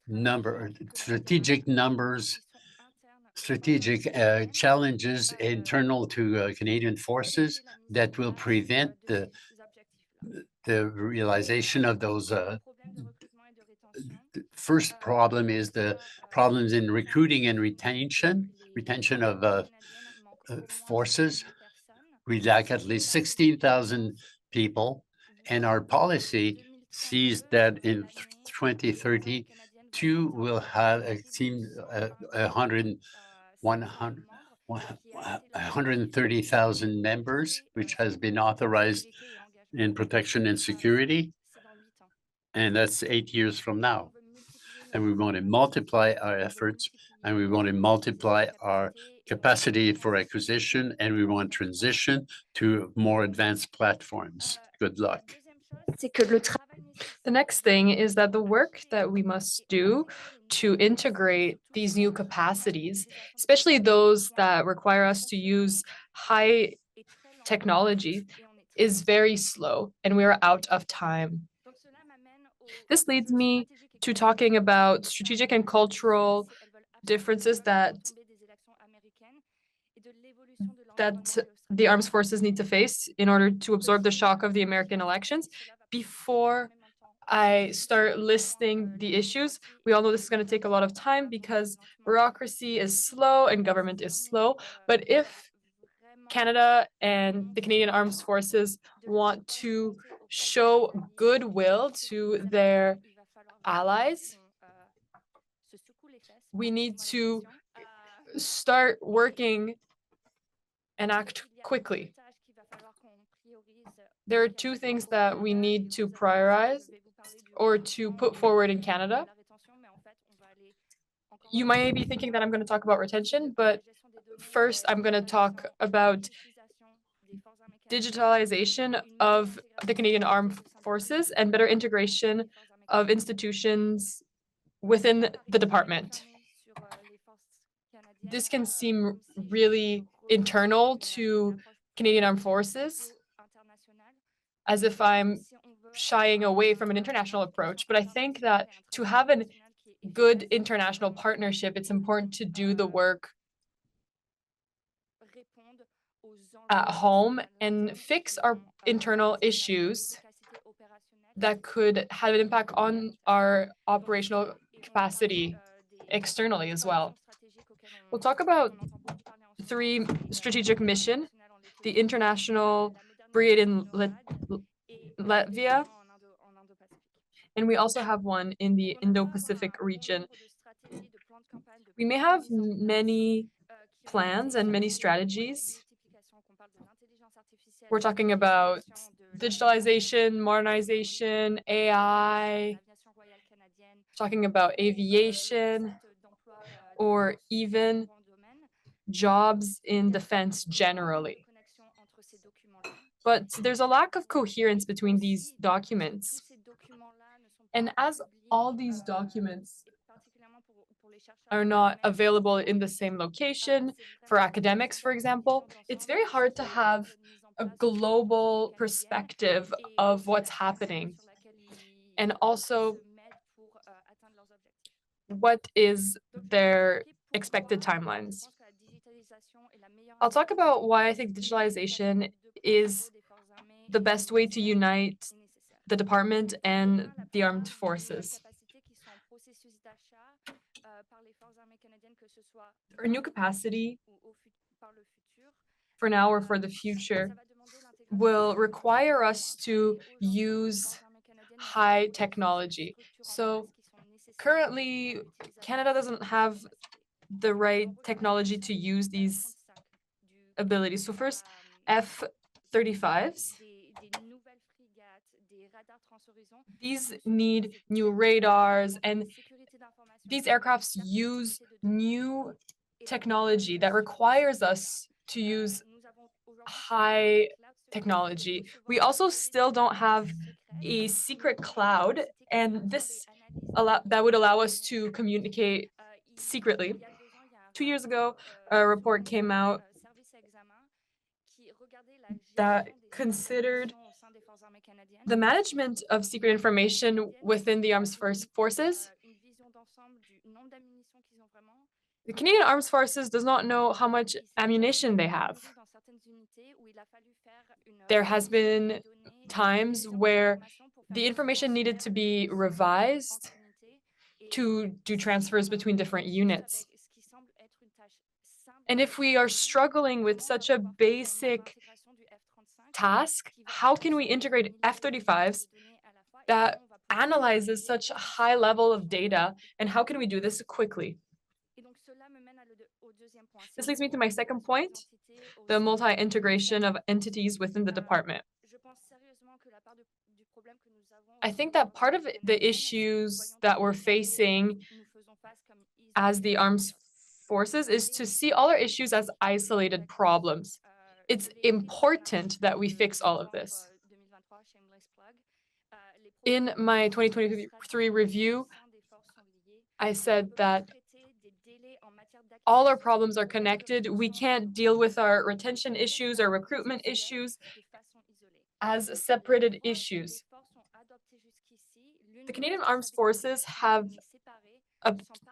number, strategic challenges internal to Canadian forces that will prevent the realization of those. The first problem is the problems in recruiting and retention of forces. We lack at least 16,000 people, and our policy sees that in 2030, will have a team 130,000 members, which has been authorized in protection and security. And that's 8 years from now. And we want to multiply our efforts, and we want to multiply our capacity for acquisition, and we want transition to more advanced platforms. Good luck.
The next thing is that the work that we must do to integrate these new capacities, especially those that require us to use high technology, is very slow, and we are out of time. This leads me to talking about strategic and cultural differences that the armed forces need to face in order to absorb the shock of the American elections. Before I start listing the issues, we all know this is going to take a lot of time because bureaucracy is slow and government is slow. But if Canada and the Canadian Armed Forces want to show goodwill to their allies, we need to start working and act quickly. There are two things that we need to prioritize or to put forward in Canada. You might be thinking that I'm going to talk about retention, but first I'm going to talk about digitalization of the Canadian Armed Forces and better integration of institutions within the department. This can seem really internal to Canadian Armed Forces, as if I'm shying away from an international approach. But I think that to have a good international partnership, it's important to do the work at home and fix our internal issues that could have an impact on our operational capacity externally as well. We'll talk about 3 strategic mission: the international Brigade in Latvia, and we also have one in the Indo-Pacific region. We may have many plans and many strategies. We're talking about digitalization, modernization, AI, talking about aviation, or even jobs in defense generally. But there's a lack of coherence between these documents. And as all these documents are not available in the same location, for academics, for example, it's very hard to have a global perspective of what's happening. And also, what is their expected timelines? I'll talk about why I think digitalization is the best way to unite the department and the armed forces. Our new capacity, for now or for the future, will require us to use high technology. So currently, Canada doesn't have the right technology to use these abilities. So first, F-35s. These need new radars, and these aircrafts use new technology that requires us to use high technology. We also still don't have a secret cloud, and that would allow us to communicate secretly. 2 years ago, a report came out that considered the management of secret information within the armed forces. The Canadian Armed Forces does not know how much ammunition they have. There has been times where the information needed to be revised to do transfers between different units. And if we are struggling with such a basic task, how can we integrate F-35s that analyzes such a high level of data, and how can we do this quickly? This leads me to my second point, the multi-integration of entities within the department. I think that part of the issues that we're facing as the armed forces is to see all our issues as isolated problems. It's important that we fix all of this. In my 2023 review, I said that all our problems are connected. We can't deal with our retention issues or recruitment issues as separated issues. The Canadian Armed Forces have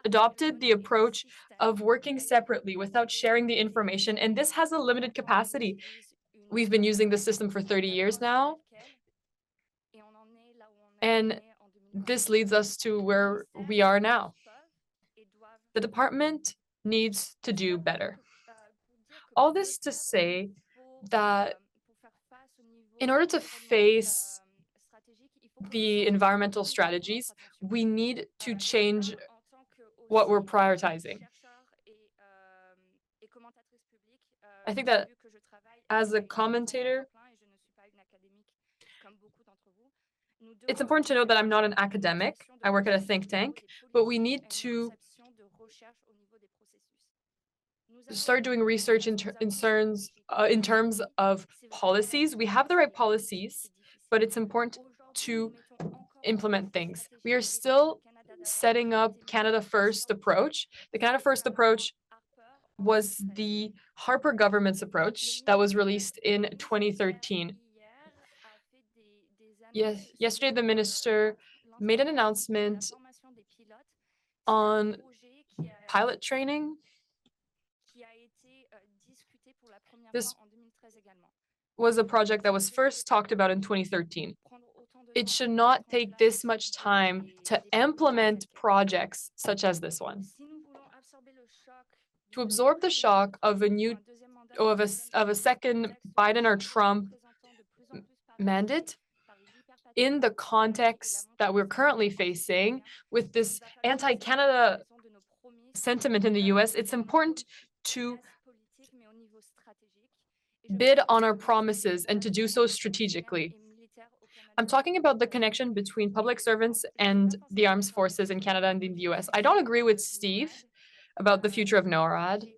adopted the approach of working separately without sharing the information, and this has a limited capacity. We've been using the system for 30 years now, and this leads us to where we are now. The department needs to do better. All this to say that in order to face the environmental strategies, we need to change what we're prioritizing. I think that as a commentator, it's important to know that I'm not an academic. I work at a think tank, but we need to start doing research in terms of policies. We have the right policies, but it's important to implement things. We are still setting up Canada First approach. The Canada First approach was the Harper government's approach that was released in 2013. Yes, yesterday the minister made an announcement on pilot training. This was a project that was first talked about in 2013. It should not take this much time to implement projects such as this one. To absorb the shock of a second Biden or Trump mandate, in the context that we're currently facing with this anti-Canada sentiment in the US, it's important to bid on our promises and to do so strategically. I'm talking about the connection between public servants and the armed forces in Canada and in the US. I don't agree with Steve about the future of NORAD.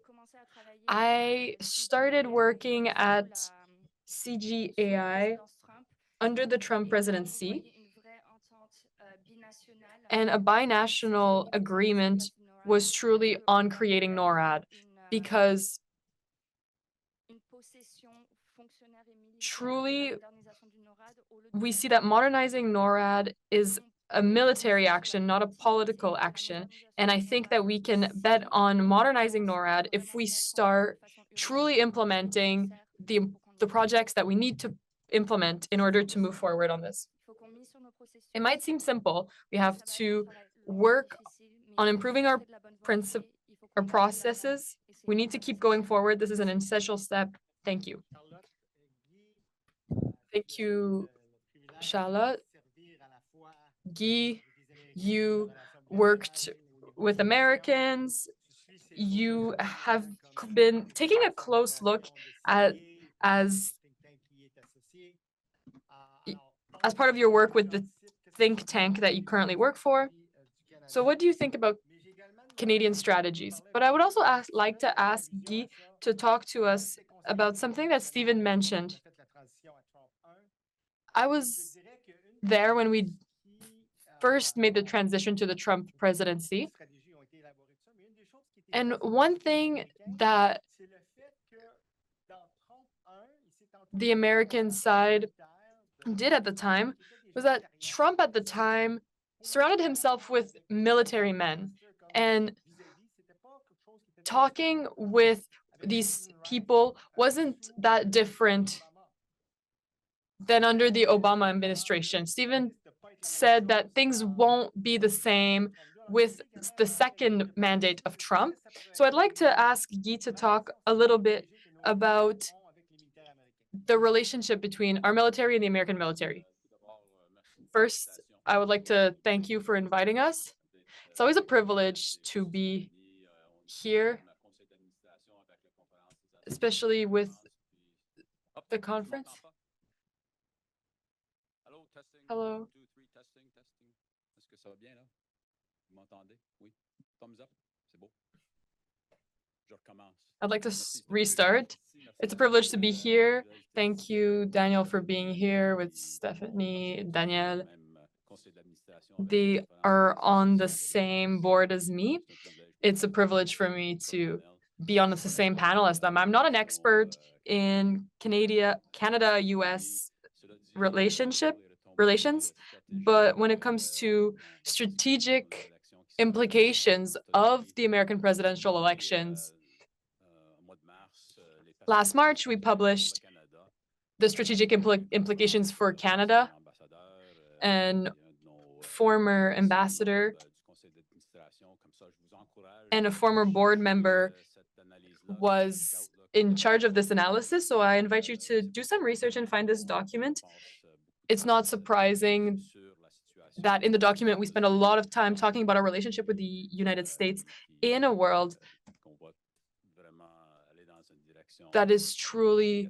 I started working at CGAI under the Trump presidency, and a binational agreement was truly on creating NORAD, because truly we see that modernizing NORAD is a military action, not a political action. And I think that we can bet on modernizing NORAD if we start truly implementing the projects that we need to implement in order to move forward on this. It might seem simple. We have to work on improving our processes. We need to keep going forward. This is an essential step. Thank you. Thank you, Charlotte. Guy, you worked with Americans. You have been taking a close look at, as part of your work with the think tank that you currently work for. So what do you think about Canadian strategies? But I would also like to ask Guy to talk to us about something that Stephen mentioned. I was there when we first made the transition to the Trump presidency. And one thing that the American side did at the time was that Trump at the time surrounded himself with military men, and talking with these people wasn't that different than under the Obama administration. Stephen said that things won't be the same with the second mandate of Trump. So I'd like to ask Guy to talk a little bit about the relationship between our military and the American military. First, I would like to thank you for inviting us. It's always a privilege to be here, especially with the conference. Hello. I'd like to restart. It's a privilege to be here. Thank you, Daniel, for being here with Stéfanie, Daniel. They are on the same board as me. It's a privilege for me to be on the same panel as them. I'm not an expert in Canada-US relations, but when it comes to strategic implications of the American presidential elections, last March, we published the strategic implications for Canada, and former ambassador and a former board member was in charge of this analysis. So I invite you to do some research and find this document. It's not surprising that in the document, we spend a lot of time talking about our relationship with the United States in a world that is truly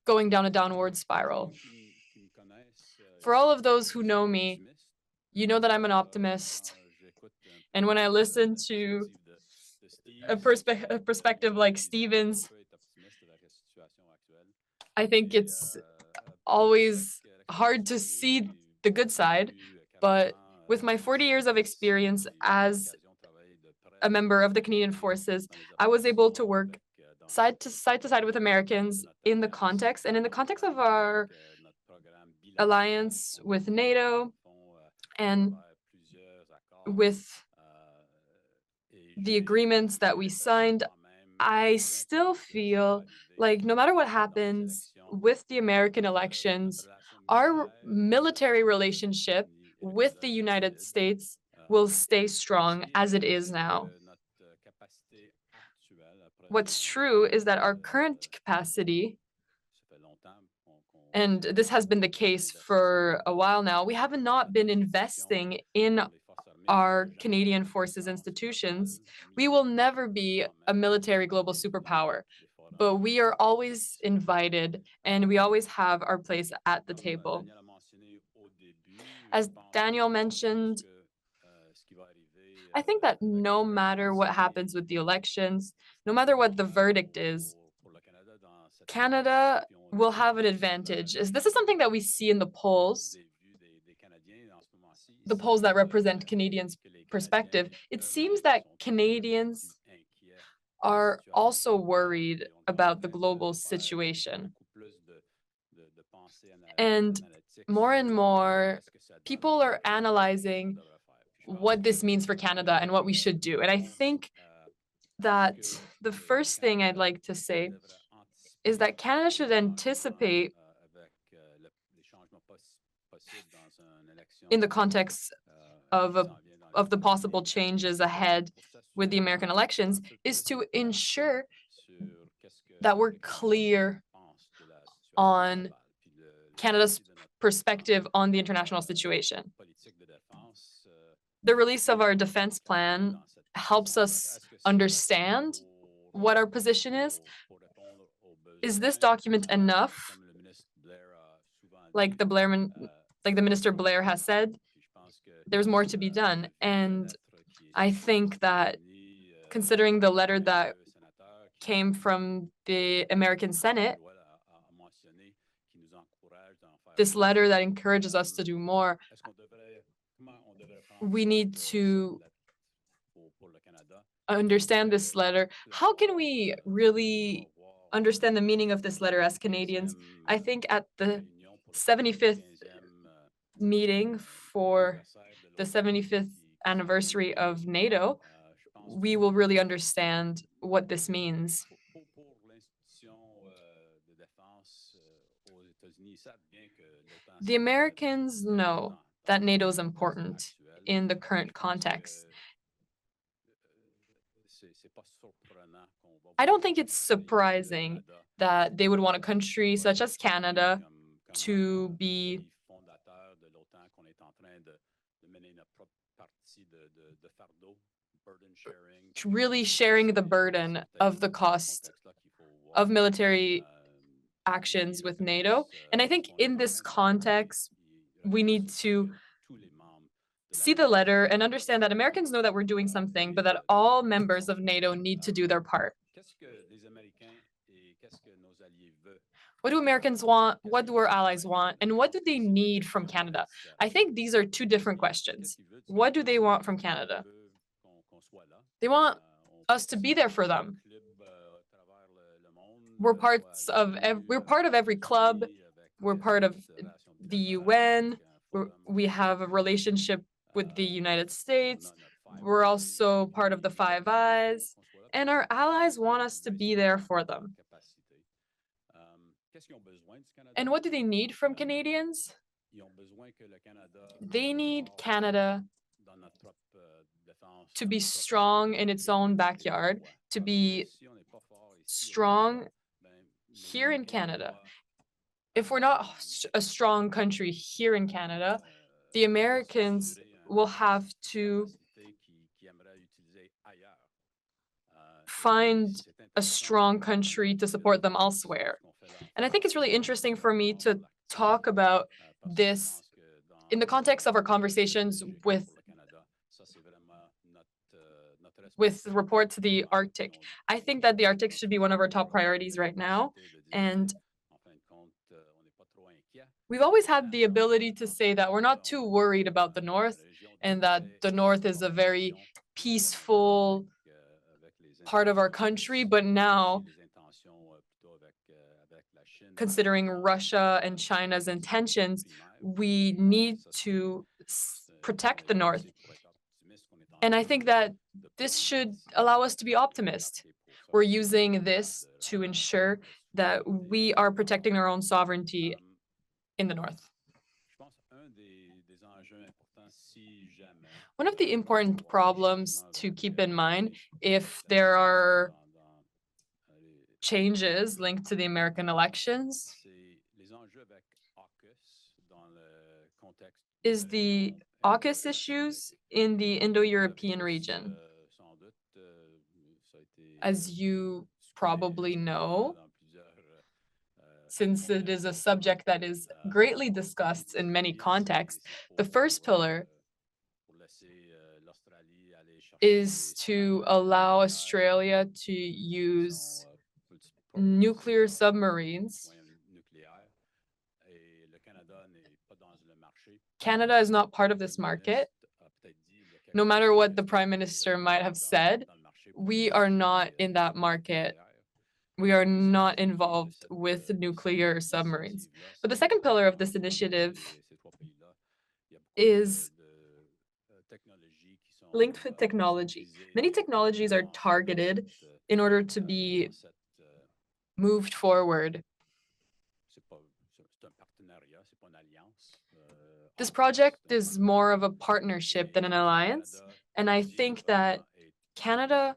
going down a downward spiral. For all of those who know me, you know that I'm an optimist. And when I listen to a perspective like Stephen's, I think it's always hard to see the good side. But with my 40 years of experience as a member of the Canadian Forces, I was able to work side to side with Americans in the context of our alliance with NATO and with the agreements that we signed. I still feel like no matter what happens with the American elections, our military relationship with the United States will stay strong as it is now. What's true is that our current capacity and this has been the case for a while now, we have not been investing in our Canadian forces institutions, we will never be a military global superpower. But we are always invited and we always have our place at the table. As Daniel mentioned, I think that no matter what happens with the elections, no matter what the verdict is, Canada will have an advantage. This is something that we see in the polls that represent Canadians' perspective. It seems that Canadians are also worried about the global situation. And more people are analyzing what this means for Canada and what we should do. And I think that the first thing I'd like to say is that Canada should anticipate, in the context of the possible changes ahead with the American elections, is to ensure that we're clear on Canada's perspective on the international situation. The release of our defense plan helps us understand what our position is. Is this document enough? Like the Minister Blair has said, there's more to be done. And I think that considering the letter that came from the American Senate, this letter that encourages us to do more, we need to understand this letter. How can we really understand the meaning of this letter as Canadians? I think at the 75th meeting for the 75th anniversary of NATO, we will really understand what this means. The Americans know that NATO is important in the current context. I don't think it's surprising that they would want a country such as Canada to be really sharing the burden of the cost of military actions with NATO. And I think in this context, we need to see the letter and understand that Americans know that we're doing something, but that all members of NATO need to do their part. What do Americans want? What do our allies want? And what do they need from Canada? I think these are two different questions. What do they want from Canada? They want us to be there for them. We're part of every club. We're part of the UN. We have a relationship with the United States. We're also part of the Five Eyes. And our allies want us to be there for them. And what do they need from Canadians? They need Canada to be strong in its own backyard, to be strong here in Canada. If we're not a strong country here in Canada, the Americans will have to find a strong country to support them elsewhere. And I think it's really interesting for me to talk about this in the context of our conversations with report to the Arctic. I think that the Arctic should be one of our top priorities right now. And we've always had the ability to say that we're not too worried about the North and that the North is a very peaceful part of our country. But now, considering Russia and China's intentions, we need to protect the North. And I think that this should allow us to be optimists. We're using this to ensure that we are protecting our own sovereignty in the North. One of the important problems to keep in mind, if there are changes linked to the American elections, is the AUKUS issues in the Indo-European region. As you probably know, since it is a subject that is greatly discussed in many contexts, the first pillar is to allow Australia to use nuclear submarines. Canada is not part of this market. No matter what the Prime Minister might have said, we are not in that market. We are not involved with nuclear submarines. But the second pillar of this initiative is linked with technology. Many technologies are targeted in order to be moved forward. This project is more of a partnership than an alliance, and I think that Canada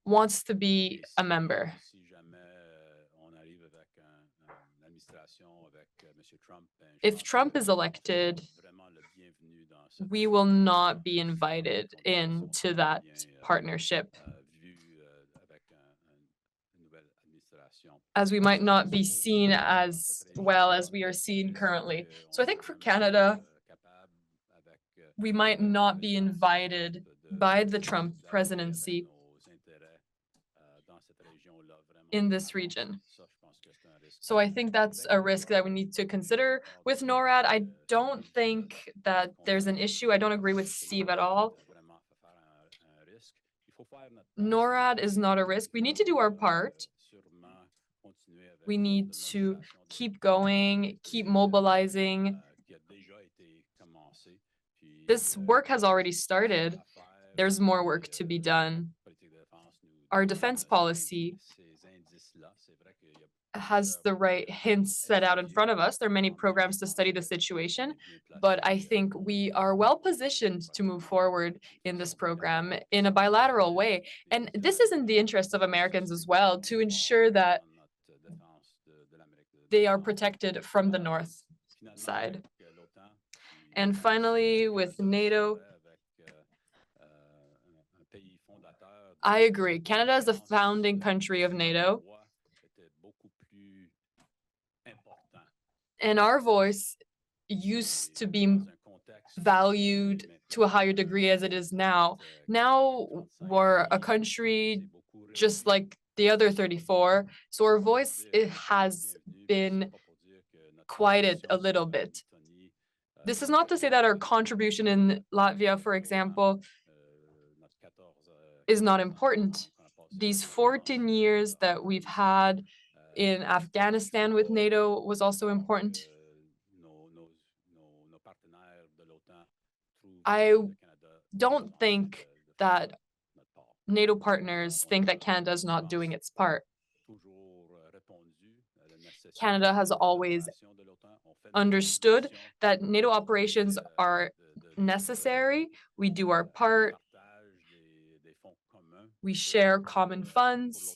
wants to be a member. If Trump is elected, we will not be invited into that partnership, as we might not be seen as well as we are seen currently. So I think for Canada, we might not be invited by the Trump presidency in this region. So I think that's a risk that we need to consider. With NORAD, I don't think that there's an issue. I don't agree with Steve at all. NORAD is not a risk. We need to do our part. We need to keep going, keep mobilizing. This work has already started. There's more work to be done. Our defense policy has the right hints set out in front of us. There are many programs to study the situation, but I think we are well positioned to move forward in this program in a bilateral way. And this is in the interest of Americans as well, to ensure that they are protected from the north side. And finally, with NATO, I agree. Canada is the founding country of NATO. And our voice used to be valued to a higher degree as it is now. Now we're a country just like the other 34. So our voice, it has been quieted a little bit. This is not to say that our contribution in Latvia, for example, is not important. These 14 years that we've had in Afghanistan with NATO was also important. I don't think that NATO partners think that Canada is not doing its part. Canada has always understood that NATO operations are necessary. We do our part. We share common funds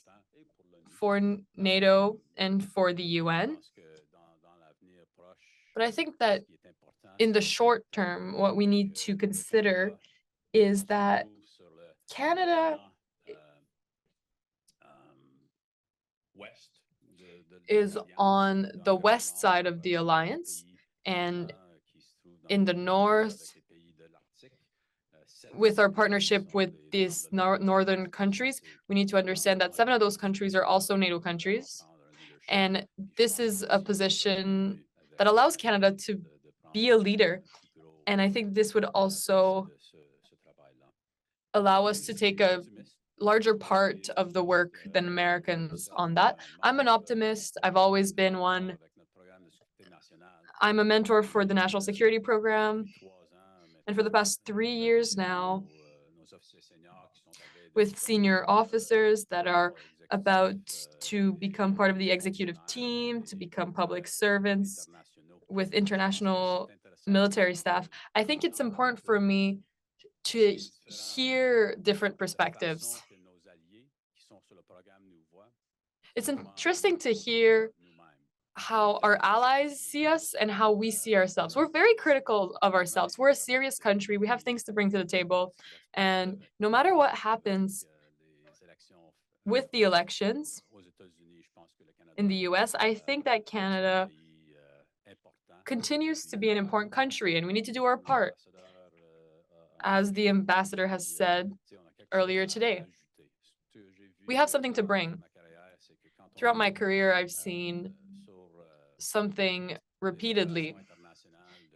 for NATO and for the UN. But I think that in the short term, what we need to consider is that Canada is on the west side of the alliance, and in the north, with our partnership with these northern countries, we need to understand that 7 of those countries are also NATO countries. And this is a position that allows Canada to be a leader. And I think this would also allow us to take a larger part of the work than Americans on that. I'm an optimist. I've always been one. I'm a mentor for the National Security Program. And for the past 3 years now, with senior officers that are about to become part of the executive team, to become public servants, with international military staff, I think it's important for me to hear different perspectives. It's interesting to hear how our allies see us and how we see ourselves. We're very critical of ourselves. We're a serious country. We have things to bring to the table. And no matter what happens with the elections in the US, I think that Canada continues to be an important country and we need to do our part, as the ambassador has said earlier today. We have something to bring. Throughout my career, I've seen something repeatedly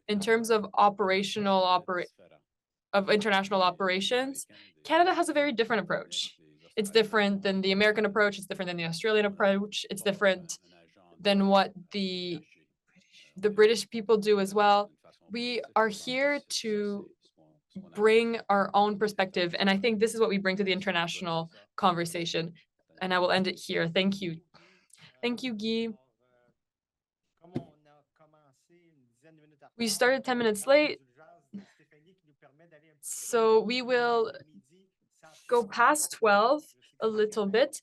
in terms of international operations. Canada has a very different approach. It's different than the American approach. It's different than the Australian approach. It's different than what the British people do as well. We are here to bring our own perspective, and I think this is what we bring to the international conversation. And I will end it here. Thank you. Thank you, Guy. We started 10 minutes late, so we will go past 12 a little bit.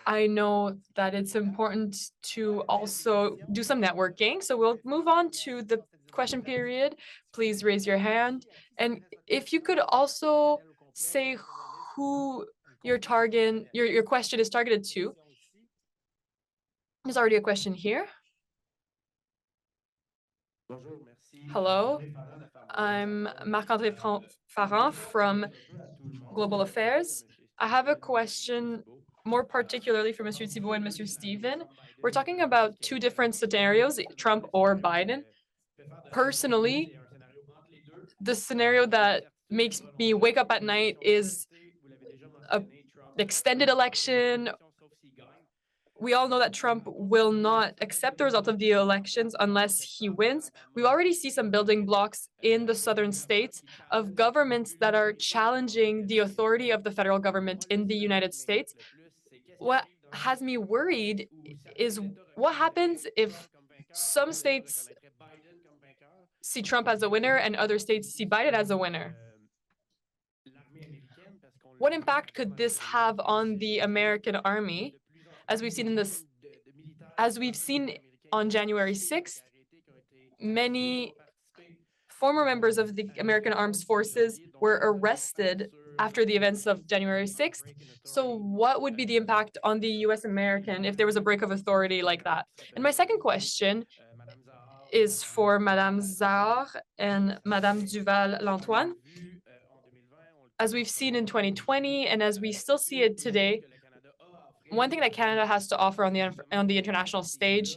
I know that it's important to also do some networking, so we'll move on to the question period. Please raise your hand. And if you could also say who your question is targeted to. There's already a question here. Hello, I'm Marc-André Farran from Global Affairs. I have a question more particularly for Monsieur Thibault and Monsieur Stephen. We're talking about two different scenarios, Trump or Biden. Personally, the scenario that makes me wake up at night is an extended election. We all know that Trump will not accept the result of the elections unless he wins. We already see some building blocks in the southern states of governments that are challenging the authority of the federal government in the United States. What has me worried is what happens if some states see Trump as a winner and other states see Biden as a winner? What impact could this have on the American army? As we've seen on January 6th, many former members of the American Armed Forces were arrested after the events of January 6th. So what would be the impact on the US American if there was a break of authority like that? And my second question is for Madame Zahar and Madame Duval-Lantoine. As we've seen in 2020 and as we still see it today, one thing that Canada has to offer on the international stage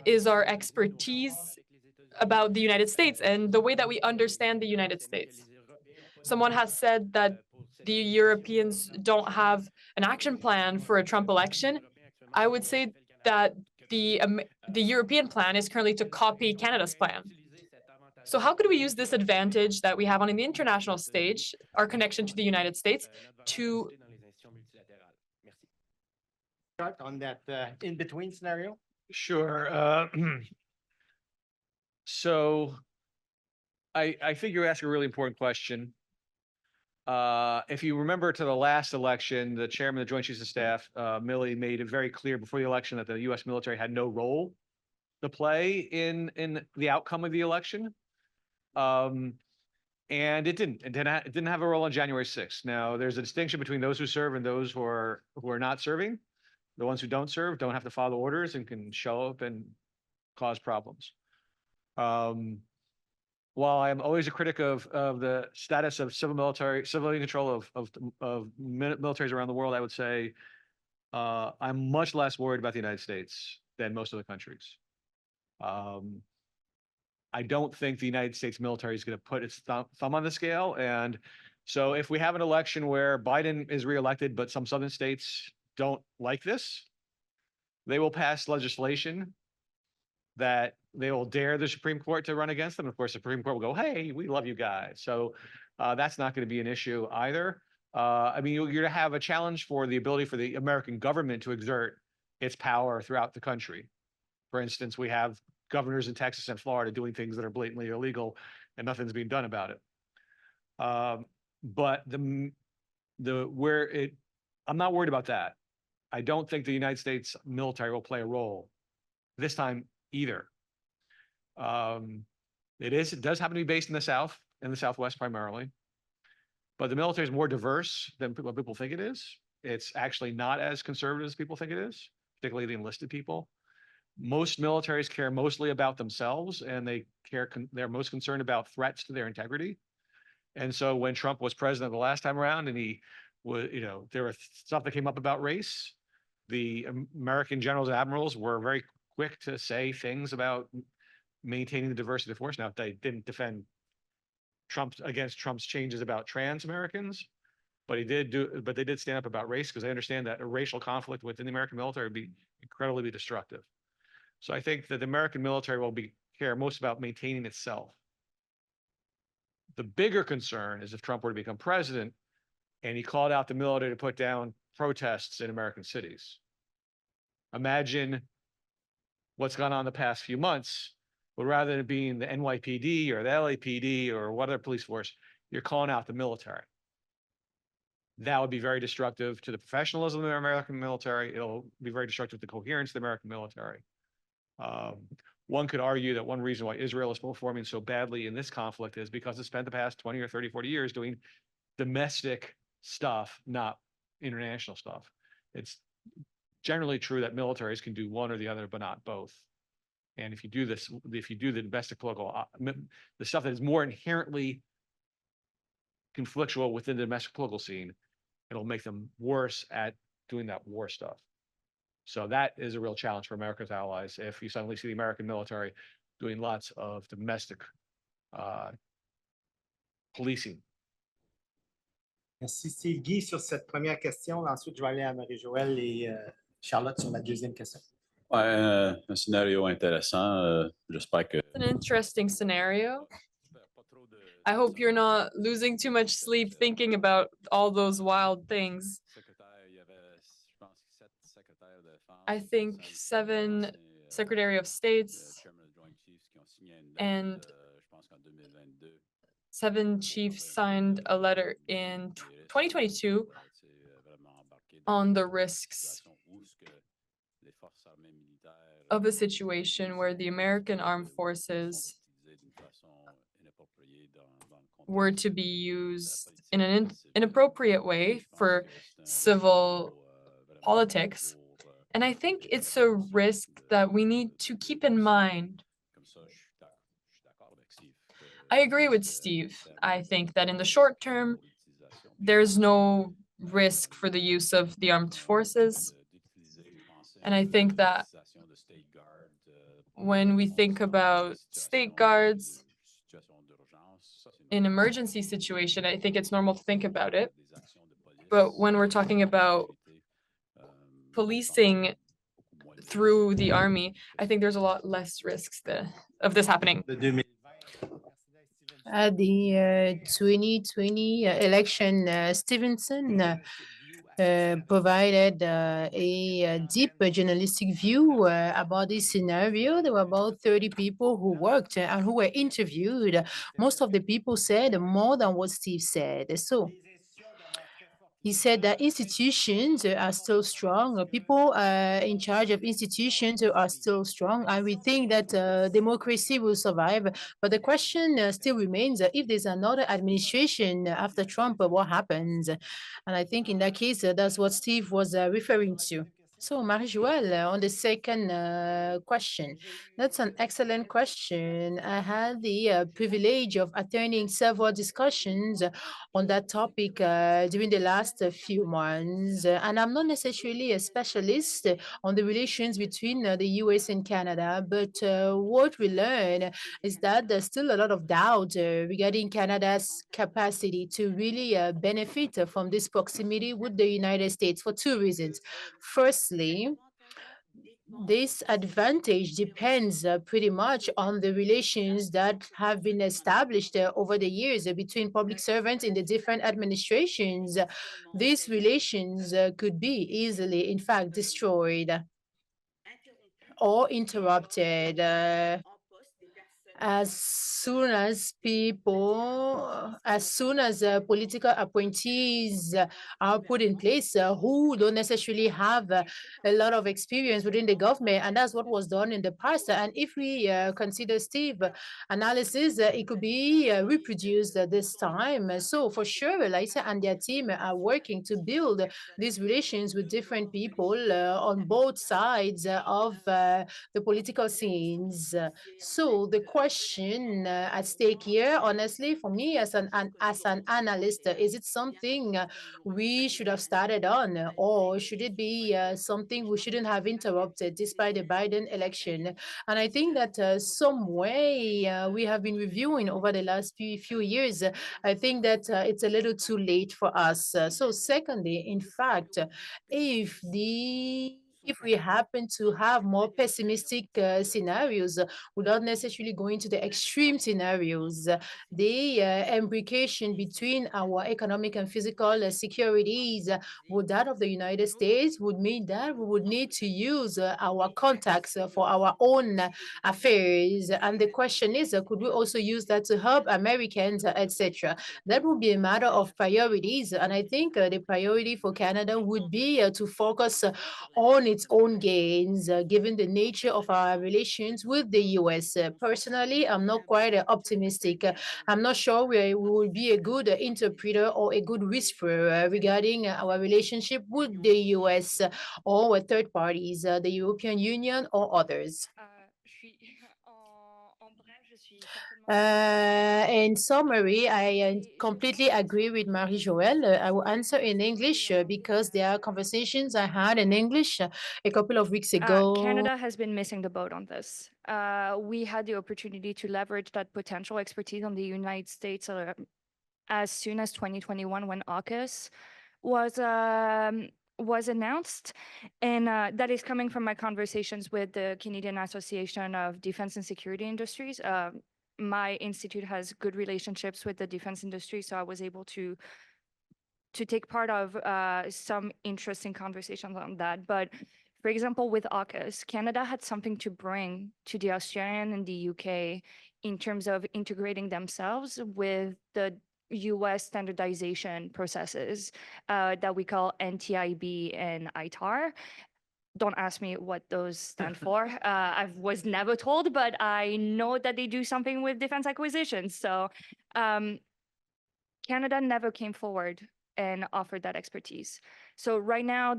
is our expertise about the United States and the way that we understand the United States. Someone has said that the Europeans don't have an action plan for a Trump election. I would say that the European plan is currently to copy Canada's plan. So how could we use this advantage that we have on the international stage, our connection to the United States, to
on that in-between scenario?
Sure. So I think you're asking a really important question. If you remember to the last election, the chairman of the Joint Chiefs of Staff, Milley, made it very clear before the election that the US military had no role to play in the outcome of the election. And it didn't have a role on January 6th. Now, there's a distinction between those who serve and those who are not serving. The ones who don't serve don't have to follow orders and can show up and cause problems. While I'm always a critic of the status of civilian control of militaries around the world, I would say I'm much less worried about the United States than most of the countries. I don't think the United States military is going to put its thumb on the scale. And so if we have an election where Biden is reelected, but some southern states don't like this, they will pass legislation that they will dare the Supreme Court to run against them. Of course, the Supreme Court will go, hey, we love you guys. So that's not going to be an issue either. I mean, you're going to have a challenge for the ability for the American government to exert its power throughout the country. For instance, we have governors in Texas and Florida doing things that are blatantly illegal and nothing's being done about it. But I'm not worried about that. I don't think the United States military will play a role this time either. It does happen to be based in the South, in the Southwest primarily. But the military is more diverse than what people think it is. It's actually not as conservative as people think it is, particularly the enlisted people. Most militaries care mostly about themselves, and they're most concerned about threats to their integrity. And so when Trump was president the last time around, and he was, there was stuff that came up about race, the American generals and admirals were very quick to say things about maintaining the diversity of force. Now, they didn't defend against Trump's changes about trans Americans, but they did stand up about race because they understand that a racial conflict within the American military would be incredibly destructive. So I think that the American military will care most about maintaining itself. The bigger concern is if Trump were to become president and he called out the military to put down protests in American cities. Imagine what's gone on the past few months, but rather than being the NYPD or the LAPD or what other police force, you're calling out the military. That would be very destructive to the professionalism of the American military. It'll be very destructive to the coherence of the American military. One could argue that one reason why Israel is performing so badly in this conflict is because it spent the past 20 or 30, 40 years doing domestic stuff, not international stuff. It's generally true that militaries can do one or the other, but not both. And if you do the domestic political, the stuff that is more inherently conflictual within the domestic political scene, it'll make them worse at doing that war stuff. So that is a real challenge for America's allies if you suddenly see the American military doing lots of domestic policing.
Merci Steve. Guy sur cette première question. Ensuite, je vais aller à Marie-Joëlle et Charlotte sur la deuxième question.
Ouais, un scénario intéressant. J'espère que.
It's an interesting scenario. I hope you're not losing too much sleep thinking about all those wild things. I think 7 Secretary of States and 7 chiefs signed a letter in 2022 on the risks of a situation where the American armed forces were to be used in an inappropriate way for civil politics. And I think it's a risk that we need to keep in mind. I agree with Steve. I think that in the short term, there's no risk for the use of the armed forces. And I think that when we think about state guards in emergency situation, I think it's normal to think about it. But when we're talking about policing through the army, I think there's a lot less risks of this happening.
At the 2020 election, Stevenson provided a deep journalistic view about this scenario. There were about 30 people who worked and who were interviewed. Most of the people said more than what Steve said. So he said that institutions are still strong. People in charge of institutions are still strong. And we think that democracy will survive. But the question still remains, if there's another administration after Trump, what happens? And I think in that case, that's what Steve was referring to. So Marie-Joëlle, on the second question, that's an excellent question. I had the privilege of attending several discussions on that topic during the last few months. And I'm not necessarily a specialist on the relations between the US and Canada, but what we learned is that there's still a lot of doubt regarding Canada's capacity to really benefit from this proximity with the United States for 2 reasons. Firstly, this advantage depends pretty much on the relations that have been established over the years between public servants in the different administrations. These relations could be easily, in fact, destroyed or interrupted. as soon as political appointees are put in place who don't necessarily have a lot of experience within the government, and that's what was done in the past. And if we consider Steve analysis, it could be reproduced this time. So for sure, Eliza and their team are working to build these relations with different people on both sides of the political scenes. So the question at stake here, honestly, for me as an analyst, is it something we should have started on, or should it be something we shouldn't have interrupted despite the Biden election? And I think that some way we have been reviewing over the last few years. I think that it's a little too late for us. So secondly, in fact, if we happen to have more pessimistic scenarios without necessarily going to the extreme scenarios, the imbrication between our economic and physical securities with that of the United States would mean that we would need to use our contacts for our own affairs. And the question is, could we also use that to help Americans, etc.? That would be a matter of priorities. And I think the priority for Canada would be to focus on its own gains, given the nature of our relations with the US. Personally, I'm not quite optimistic. I'm not sure we will be a good interpreter or a good whisperer regarding our relationship with the US or with third parties, the European Union or others. In summary, I completely agree with Marie-Joëlle. I will answer in English because there are conversations I had in English a couple of weeks ago.
Canada has been missing the boat on this. We had the opportunity to leverage that potential expertise on the United States as soon as 2021 when AUKUS was announced. And that is coming from my conversations with the Canadian Association of Defense and Security Industries. My institute has good relationships with the defense industry, so I was able to take part of some interesting conversations on that. But for example, with AUKUS, Canada had something to bring to the Australian and the UK in terms of integrating themselves with the US standardization processes that we call NTIB and ITAR. Don't ask me what those stand for. I was never told, but I know that they do something with defense acquisitions. So Canada never came forward and offered that expertise. So right now,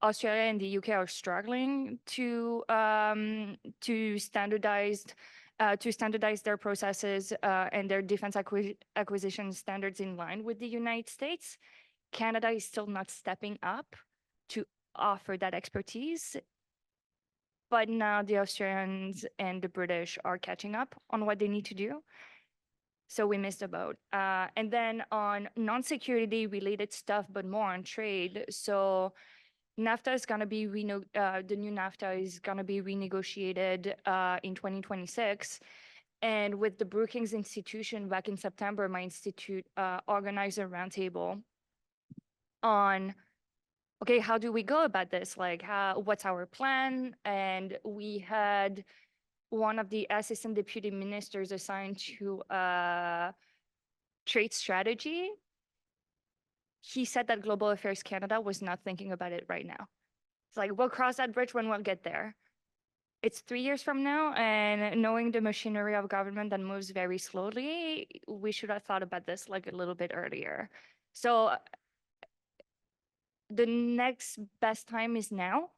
Australia and the UK are struggling to standardize their processes and their defense acquisition standards in line with the United States. Canada is still not stepping up to offer that expertise. But now the Australians and the British are catching up on what they need to do. So we missed the boat. And then on non-security related stuff, but more on trade. So NAFTA is going to be, the new NAFTA is going to be renegotiated in 2026. And with the Brookings Institution back in September, my institute organized a roundtable on, okay, how do we go about this? Like, what's our plan? And we had one of the assistant deputy ministers assigned to trade strategy. He said that Global Affairs Canada was not thinking about it right now. It's like, we'll cross that bridge when we'll get there. It's 3 years from now, and knowing the machinery of government that moves very slowly, we should have thought about this like a little bit earlier. So the next best time is now.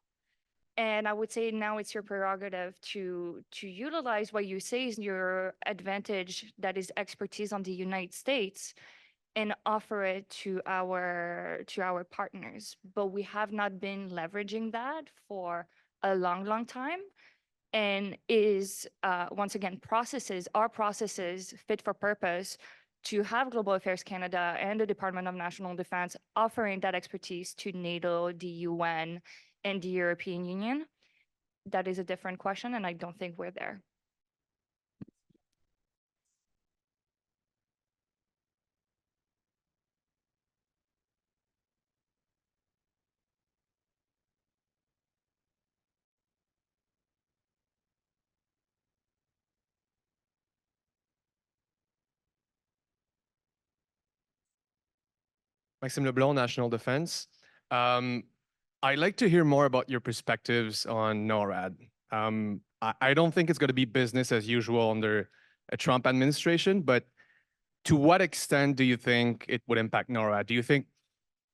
And I would say now it's your prerogative to utilize what you say is your advantage, that is expertise on the United States, and offer it to our partners. But we have not been leveraging that for a long time. And is once again our processes fit for purpose to have Global Affairs Canada and the Department of National Defense offering that expertise to NATO, the UN, and the European Union? That is a different question, and I don't think we're there.
Maxime Leblond, National Defense. I'd like to hear more about your perspectives on NORAD. I don't think it's going to be business as usual under a Trump administration, but to what extent do you think it would impact NORAD? Do you think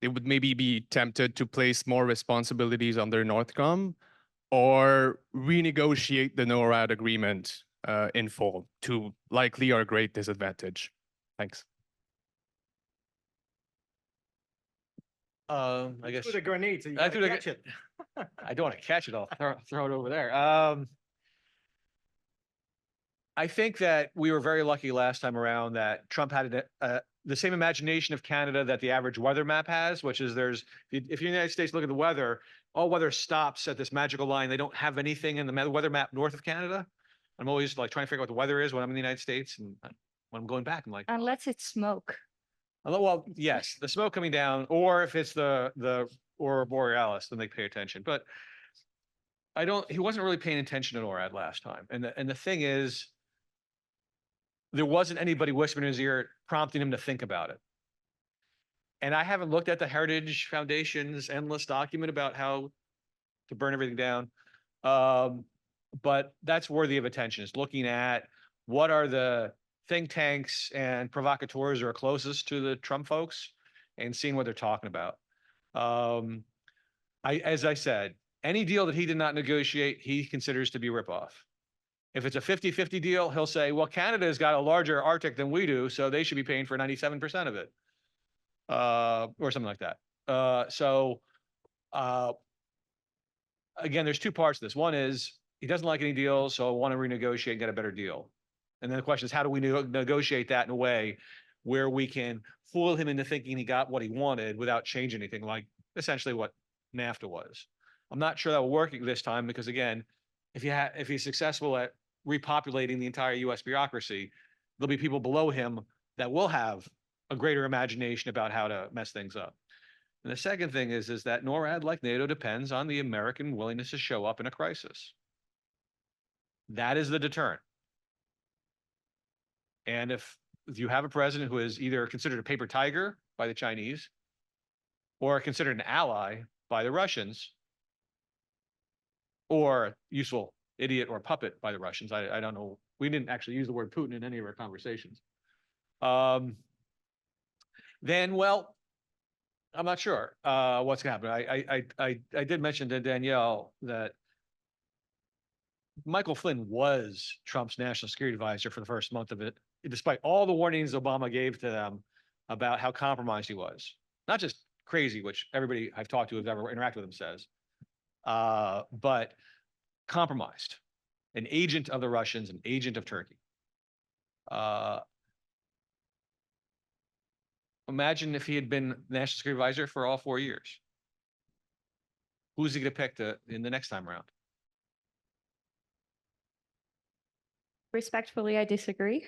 they would maybe be tempted to place more responsibilities under Northcom or renegotiate the NORAD agreement in full to likely our great disadvantage? Thanks.
I guess
Threw the grenade, so you
I
gotta
threw the
catch it.
I don't want to catch it. I'll throw it over there. I think that we were very lucky last time around that Trump had the same imagination of Canada that the average weather map has, which is if you're in the United States, look at the weather, all weather stops at this magical line. They don't have anything in the weather map north of Canada. I'm always like trying to figure out what the weather is when I'm in the United States. And when I'm going back, I'm like,
Unless it's smoke.
well, yes, the smoke coming down, or if it's the Aurora Borealis, then they pay attention. But he wasn't really paying attention to NORAD last time. And the thing is, there wasn't anybody whispering in his ear, prompting him to think about it. And I haven't looked at the Heritage Foundation's endless document about how to burn everything down. But that's worthy of attention, is looking at what are the think tanks and provocateurs who are closest to the Trump folks and seeing what they're talking about. As I said, any deal that he did not negotiate, he considers to be a ripoff. If it's a 50-50 deal, he'll say, well, Canada's got a larger Arctic than we do, so they should be paying for 97% of it. Or something like that. Again, there's two parts to this. One is he doesn't like any deals, so I want to renegotiate and get a better deal. And then the question is, how do we negotiate that in a way where we can fool him into thinking he got what he wanted without changing anything, like essentially what NAFTA was. I'm not sure that will work this time because, again, if he's successful at repopulating the entire U.S. bureaucracy, there'll be people below him that will have a greater imagination about how to mess things up. And the second thing is that NORAD, like NATO, depends on the American willingness to show up in a crisis. That is the deterrent. And if you have a president who is either considered a paper tiger by the Chinese or considered an ally by the Russians, or useful idiot or puppet by the Russians, I don't know. We didn't actually use the word Putin in any of our conversations. Then, well, I'm not sure what's going to happen. I did mention to Danielle that Michael Flynn was Trump's national security advisor for the first month of it, despite all the warnings Obama gave to them about how compromised he was. Not just crazy, which everybody I've talked to who's ever interacted with him says, but compromised, an agent of the Russians, an agent of Turkey. Imagine if he had been national security advisor for all 4 years. Who's he going to pick in the next time around?
Respectfully, I disagree.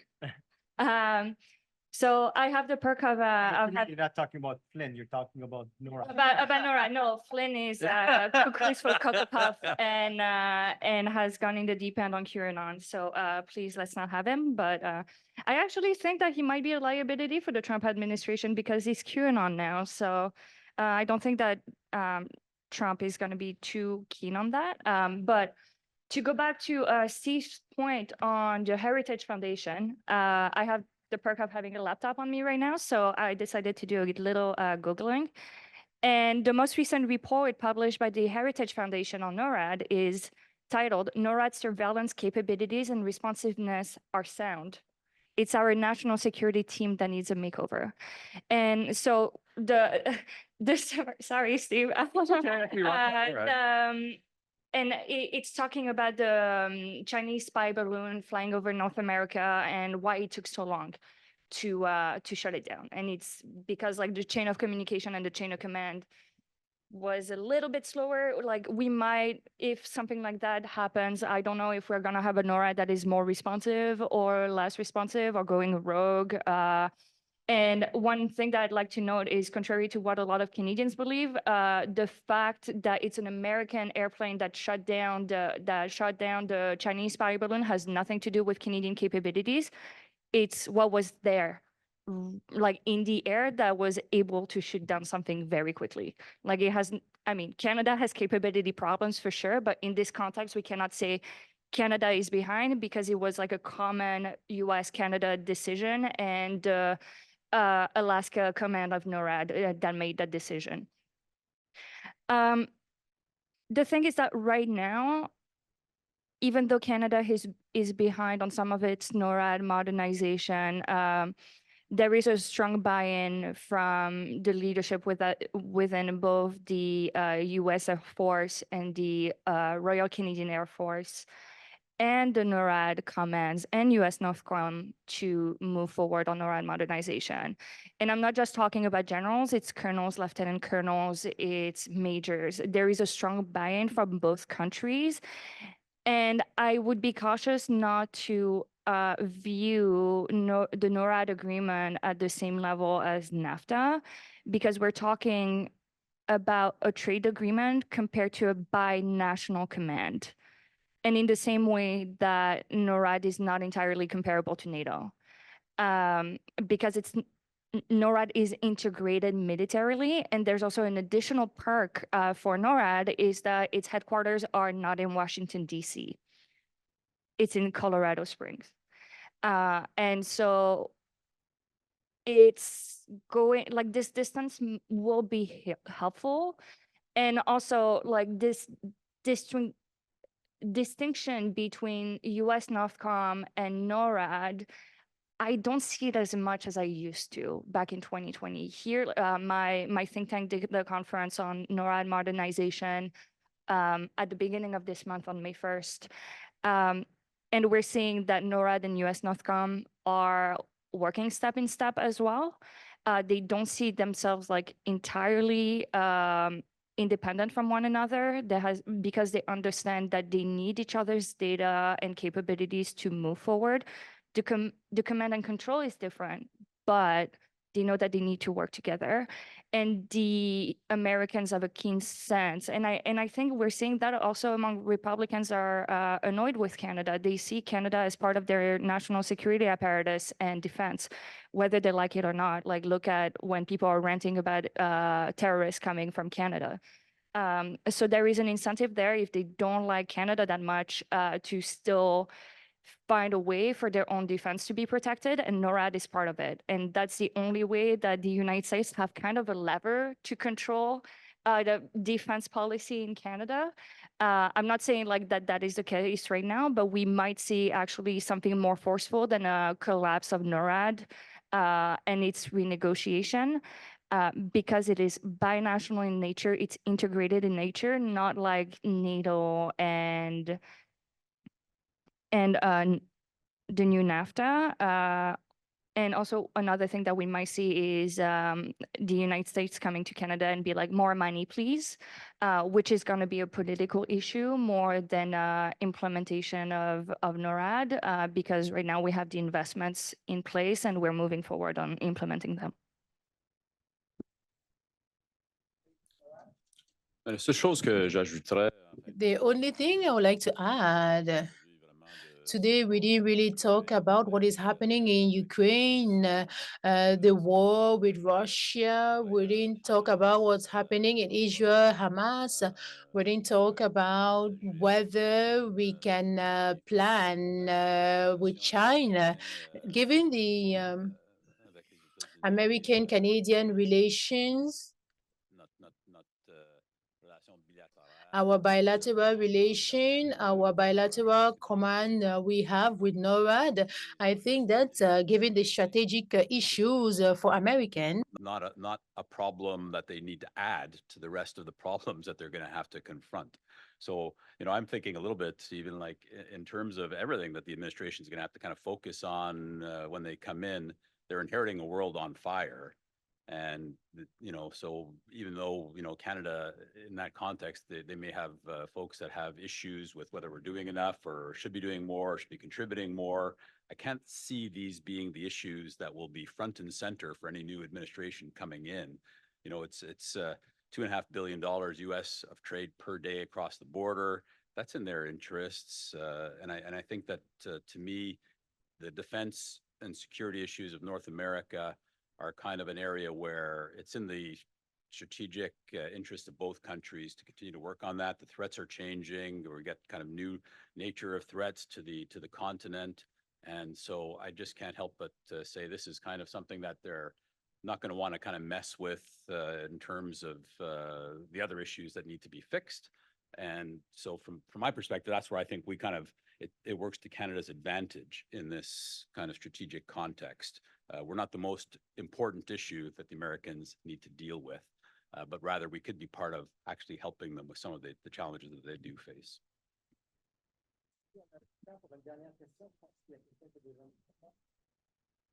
So I have the perk of
You're not talking about Flynn, you're talking about Nora.
about Nora. No, Flynn is cookies for Cocoa Puff and has gone in the deep end on QAnon. So please, let's not have him. But I actually think that he might be a liability for the Trump administration because he's QAnon now. So I don't think that Trump is going to be too keen on that. But to go back to Steve's point on the Heritage Foundation, I have the perk of having a laptop on me right now. So I decided to do a little Googling. And the most recent report published by the Heritage Foundation on NORAD is titled, NORAD Surveillance Capabilities and Responsiveness Are Sound. It's our national security team that needs a makeover. And so sorry, Steve. And it's talking about the Chinese spy balloon flying over North America and why it took so long to shut it down. And it's because like the chain of communication and the chain of command was a little bit slower. Like we might, if something like that happens, I don't know if we're gonna have a NORAD that is more responsive or less responsive or going rogue. And one thing that I'd like to note is, contrary to what a lot of Canadians believe, the fact that it's an American airplane that shut down the Chinese spy balloon has nothing to do with Canadian capabilities. It's what was there like in the air that was able to shoot down something very quickly. Like it has, I mean, Canada has capability problems for sure, but in this context, we cannot say Canada is behind because it was like a common US-Canada decision and Alaska Command of NORAD that made that decision. The thing is that right now, even though Canada is behind on some of its NORAD modernization, there is a strong buy-in from the leadership within both the US Air Force and the Royal Canadian Air Force and the NORAD commands and US NORTHCOM to move forward on NORAD modernization. And I'm not just talking about generals, it's colonels, lieutenant colonels, it's majors. There is a strong buy-in from both countries. And I would be cautious not to view the NORAD agreement at the same level as NAFTA, because we're talking about a trade agreement compared to a binational command. And in the same way that NORAD is not entirely comparable to NATO, because NORAD is integrated militarily, and there's also an additional perk for NORAD is that its headquarters are not in Washington, D.C. It's in Colorado Springs. And so it's going, like this distance will be helpful. And also like this distinction between US NORTHCOM and NORAD, I don't see it as much as I used to back in 2020. Here, my think tank did the conference on NORAD modernization at the beginning of this month on May 1st. And we're seeing that NORAD and US NORTHCOM are working step in step as well. They don't see themselves like entirely independent from one another. Because they understand that they need each other's data and capabilities to move forward. The command and control is different, but they know that they need to work together. And the Americans have a keen sense. And I think we're seeing that also among Republicans are annoyed with Canada. They see Canada as part of their national security apparatus and defense, whether they like it or not. Like look at when people are ranting about terrorists coming from Canada. So there is an incentive there if they don't like Canada that much to still find a way for their own defense to be protected, and NORAD is part of it. And that's the only way that the United States have kind of a lever to control the defense policy in Canada. I'm not saying like that is the case right now, but we might see actually something more forceful than a collapse of NORAD and its renegotiation. Because it is binational in nature, it's integrated in nature, not like NATO and the new NAFTA. And also another thing that we might see is the United States coming to Canada and be like, more money, please, which is going to be a political issue more than implementation of NORAD, because right now we have the investments in place and we're moving forward on implementing them.
La seule chose que j'ajouterais,
The only thing I would like to add, today we didn't really talk about what is happening in Ukraine, the war with Russia. We didn't talk about what's happening in Israel, Hamas. We didn't talk about whether we can plan with China. Given the American-Canadian relations, our bilateral relation, our bilateral command we have with NORAD, I think that given the strategic issues for American.
not a problem that they need to add to the rest of the problems that they're going to have to confront. So, I'm thinking a little bit, even like in terms of everything that the administration is going to have to kind of focus on when they come in. They're inheriting a world on fire. And, so even though, Canada, in that context, they may have folks that have issues with whether we're doing enough or should be doing more, or should be contributing more. I can't see these being the issues that will be front and center for any new administration coming in. It's $2.5 billion US of trade per day across the border. That's in their interests. And I think that to me, the defense and security issues of North America are kind of an area where it's in the strategic interest of both countries to continue to work on that. The threats are changing. We get kind of new nature of threats to the continent. And so I just can't help but say this is kind of something that they're not going to want to kind of mess with in terms of the other issues that need to be fixed. And so from my perspective, that's where I think we kind of, it works to Canada's advantage in this kind of strategic context. We're not the most important issue that the Americans need to deal with, but rather we could be part of actually helping them with some of the challenges that they do face.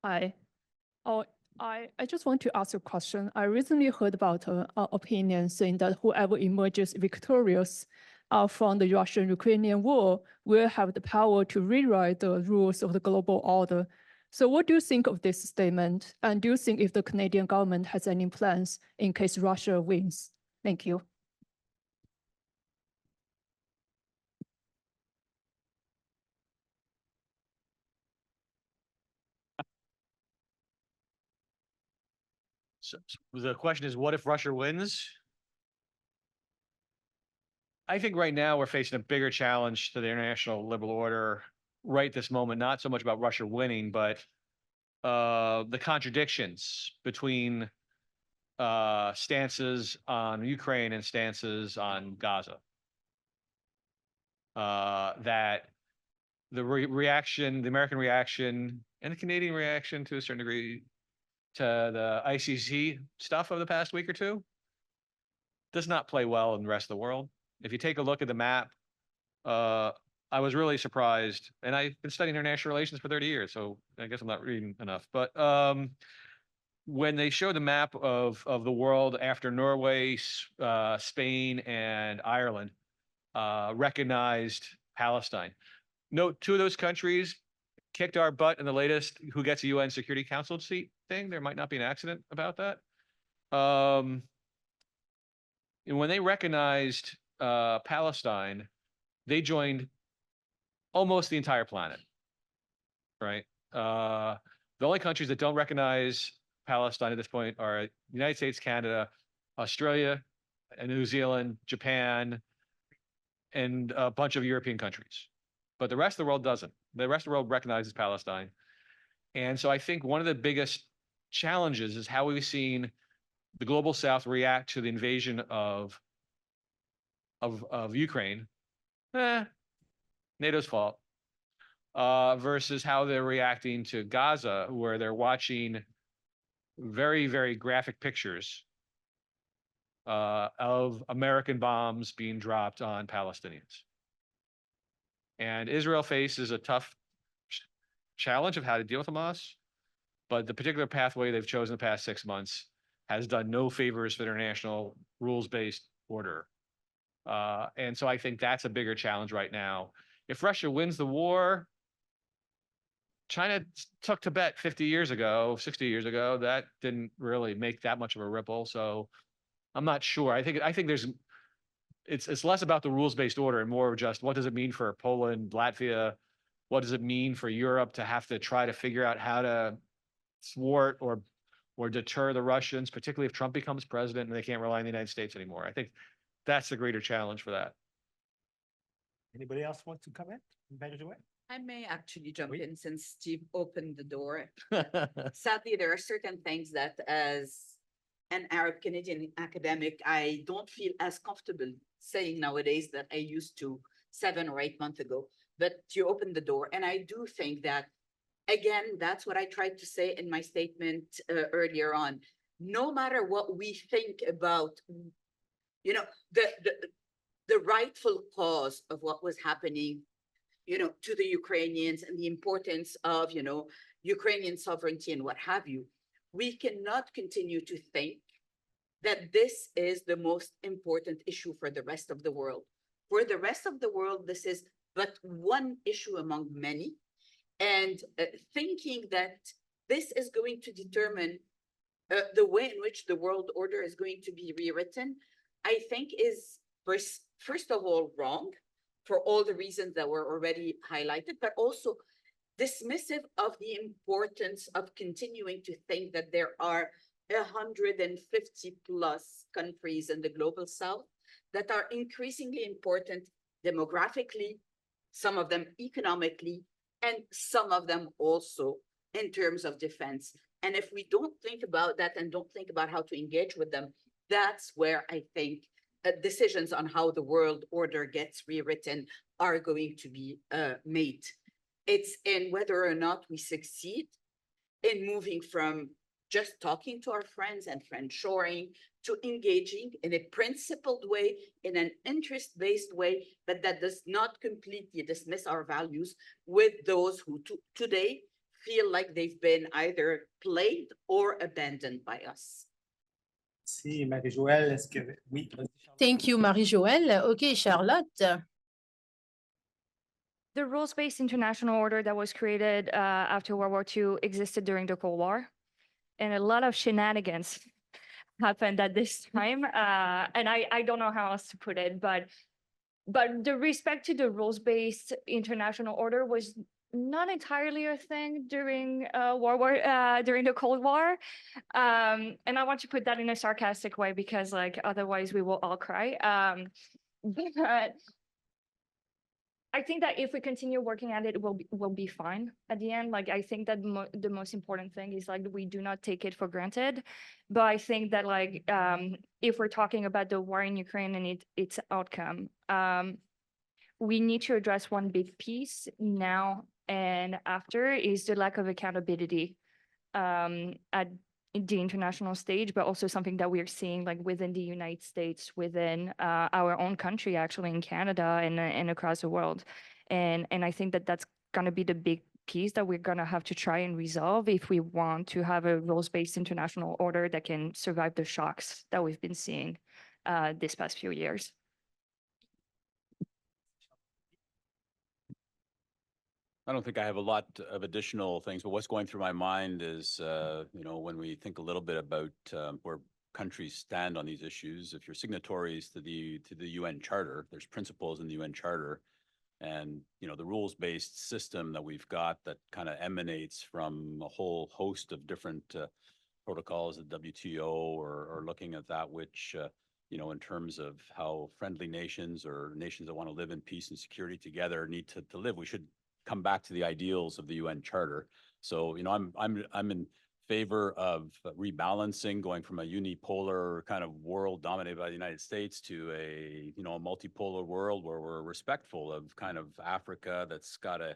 Hi. Oh, I just want to ask a question. I recently heard about an opinion saying that whoever emerges victorious from the Russian-Ukrainian war will have the power to rewrite the rules of the global order. So what do you think of this statement? And do you think if the Canadian government has any plans in case Russia wins? Thank you.
So the question is, what if Russia wins? I think right now we're facing a bigger challenge to the international liberal order right this moment, not so much about Russia winning, but the contradictions between stances on Ukraine and stances on Gaza. That the reaction, the American reaction and the Canadian reaction to a certain degree to the ICC stuff of the past week or two does not play well in the rest of the world. If you take a look at the map, I was really surprised, and I've been studying international relations for 30 years, so I guess I'm not reading enough. But when they show the map of the world after Norway, Spain, and Ireland recognized Palestine, note 2 of those countries kicked our butt in the latest who gets a UN Security Council seat thing. There might not be an accident about that. And when they recognized Palestine, they joined almost the entire planet, right? The only countries that don't recognize Palestine at this point are the United States, Canada, Australia, and New Zealand, Japan, and a bunch of European countries. But the rest of the world doesn't. The rest of the world recognizes Palestine. And so I think one of the biggest challenges is how we've seen the global South react to the invasion of Ukraine. NATO's fault. Versus how they're reacting to Gaza, where they're watching very, very graphic pictures of American bombs being dropped on Palestinians. And Israel faces a tough challenge of how to deal with Hamas, but the particular pathway they've chosen the past 6 months has done no favors for international rules-based order. And so I think that's a bigger challenge right now. If Russia wins the war, China took Tibet 50 years ago, 60 years ago. That didn't really make that much of a ripple. So I'm not sure. I think there's, it's less about the rules-based order and more of just what does it mean for Poland, Latvia? What does it mean for Europe to have to try to figure out how to thwart or deter the Russians, particularly if Trump becomes president and they can't rely on the United States anymore? I think that's the greater challenge for that.
Anybody else want to comment? Marie-Joëlle?
I may actually jump in since Steve opened the door. Sadly, there are certain things that as an Arab Canadian academic, I don't feel as comfortable saying nowadays that I used to 7 or 8 months ago, but you opened the door. And I do think that, again, that's what I tried to say in my statement earlier on. No matter what we think about, you know, the rightful cause of what was happening, you know, to the Ukrainians and the importance of, you know, Ukrainian sovereignty and what have you, we cannot continue to think that this is the most important issue for the rest of the world. For the rest of the world, this is but one issue among many. And thinking that this is going to determine the way in which the world order is going to be rewritten, I think is first of all wrong for all the reasons that were already highlighted, but also dismissive of the importance of continuing to think that there are 150 plus countries in the global south that are increasingly important demographically, some of them economically, and some of them also in terms of defense. And if we don't think about that and don't think about how to engage with them, that's where I think decisions on how the world order gets rewritten are going to be made. It's in whether or not we succeed in moving from just talking to our friends and friend shoring to engaging in a principled way, in an interest-based way, but that does not completely dismiss our values with those who today feel like they've been either played or abandoned by us.
Si, Marie-Joëlle, est-ce que, oui.
Thank you, Marie-Joëlle. Okay, Charlotte.
The rules-based international order that was created after World War II existed during the Cold War, and a lot of shenanigans happened at this time. And I don't know how else to put it, but the respect to the rules-based international order was not entirely a thing during during the Cold War. And I want to put that in a sarcastic way because like otherwise we will all cry. But I think that if we continue working at it, we'll be fine at the end. Like I think that the most important thing is like we do not take it for granted. But I think that like if we're talking about the war in Ukraine and its outcome, we need to address one big piece now and after is the lack of accountability at the international stage, but also something that we're seeing like within the United States, within our own country, actually in Canada and across the world. And I think that that's going to be the big piece that we're going to have to try and resolve if we want to have a rules-based international order that can survive the shocks that we've been seeing this past few years.
I don't think I have a lot of additional things, but what's going through my mind is, you know, when we think a little bit about where countries stand on these issues, if you're signatories to the UN Charter, there's principles in the UN Charter, and you know the rules-based system that we've got that kind of emanates from a whole host of different protocols at WTO or looking at that, which you know, in terms of how friendly nations or nations that want to live in peace and security together need to live, we should come back to the ideals of the UN Charter. So, you know, I'm in favor of rebalancing, going from a unipolar kind of world dominated by the United States to a, you know, a multipolar world where we're respectful of kind of Africa that's got a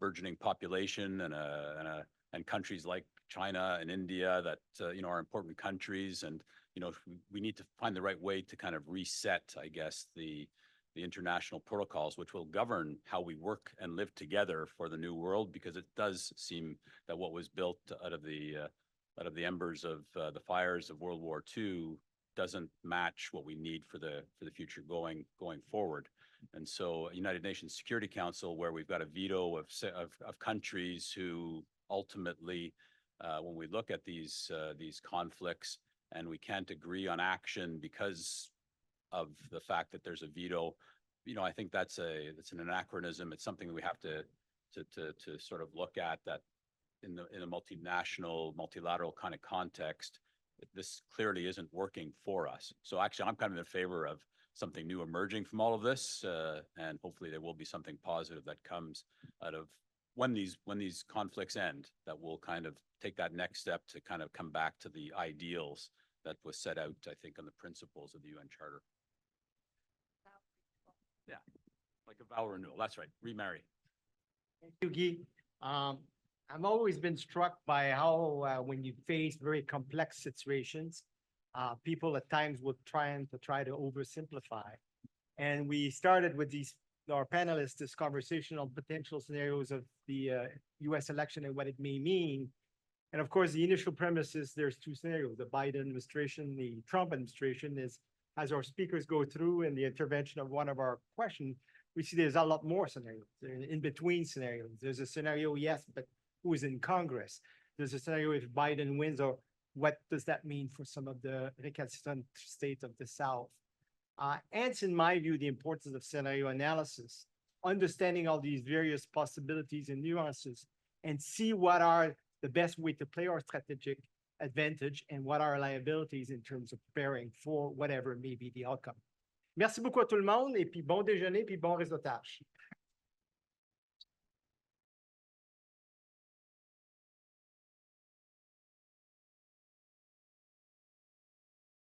burgeoning population and countries like China and India that, you know, are important countries. And, you know, we need to find the right way to kind of reset, I guess, the international protocols, which will govern how we work and live together for the new world, because it does seem that what was built out of the embers of the fires of World War II doesn't match what we need for the future going forward. And so United Nations Security Council, where we've got a veto of countries who ultimately, when we look at these conflicts and we can't agree on action because of the fact that there's a veto, you know, I think it's an anachronism. It's something that we have to sort of look at, that in a multinational, multilateral kind of context, this clearly isn't working for us. So actually, I'm kind of in favor of something new emerging from all of this, and hopefully there will be something positive that comes out of when these conflicts end, that will kind of take that next step to kind of come back to the ideals that was set out, I think, on the principles of the UN Charter. Yeah, like a vow renewal. That's right. Remarry.
Thank you, Guy. I've always been struck by how when you face very complex situations, people at times would try to oversimplify. And we started with our panelists, this conversation on potential scenarios of the US election and what it may mean. And of course, the initial premise is there's two scenarios: the Biden administration, the Trump administration. Is, as our speakers go through in the intervention of one of our questions, we see there's a lot more scenarios, in between scenarios. There's a scenario, yes, but who is in Congress? There's a scenario if Biden wins, or what does that mean for some of the recalcitrant states of the South? Hence, in my view, the importance of scenario analysis. understanding all these various possibilities and nuances and see what are the best way to play our strategic advantage and what are our liabilities in terms of preparing for whatever may be the outcome. Merci beaucoup à tout le monde et puis bon déjeuner puis bon réseautage.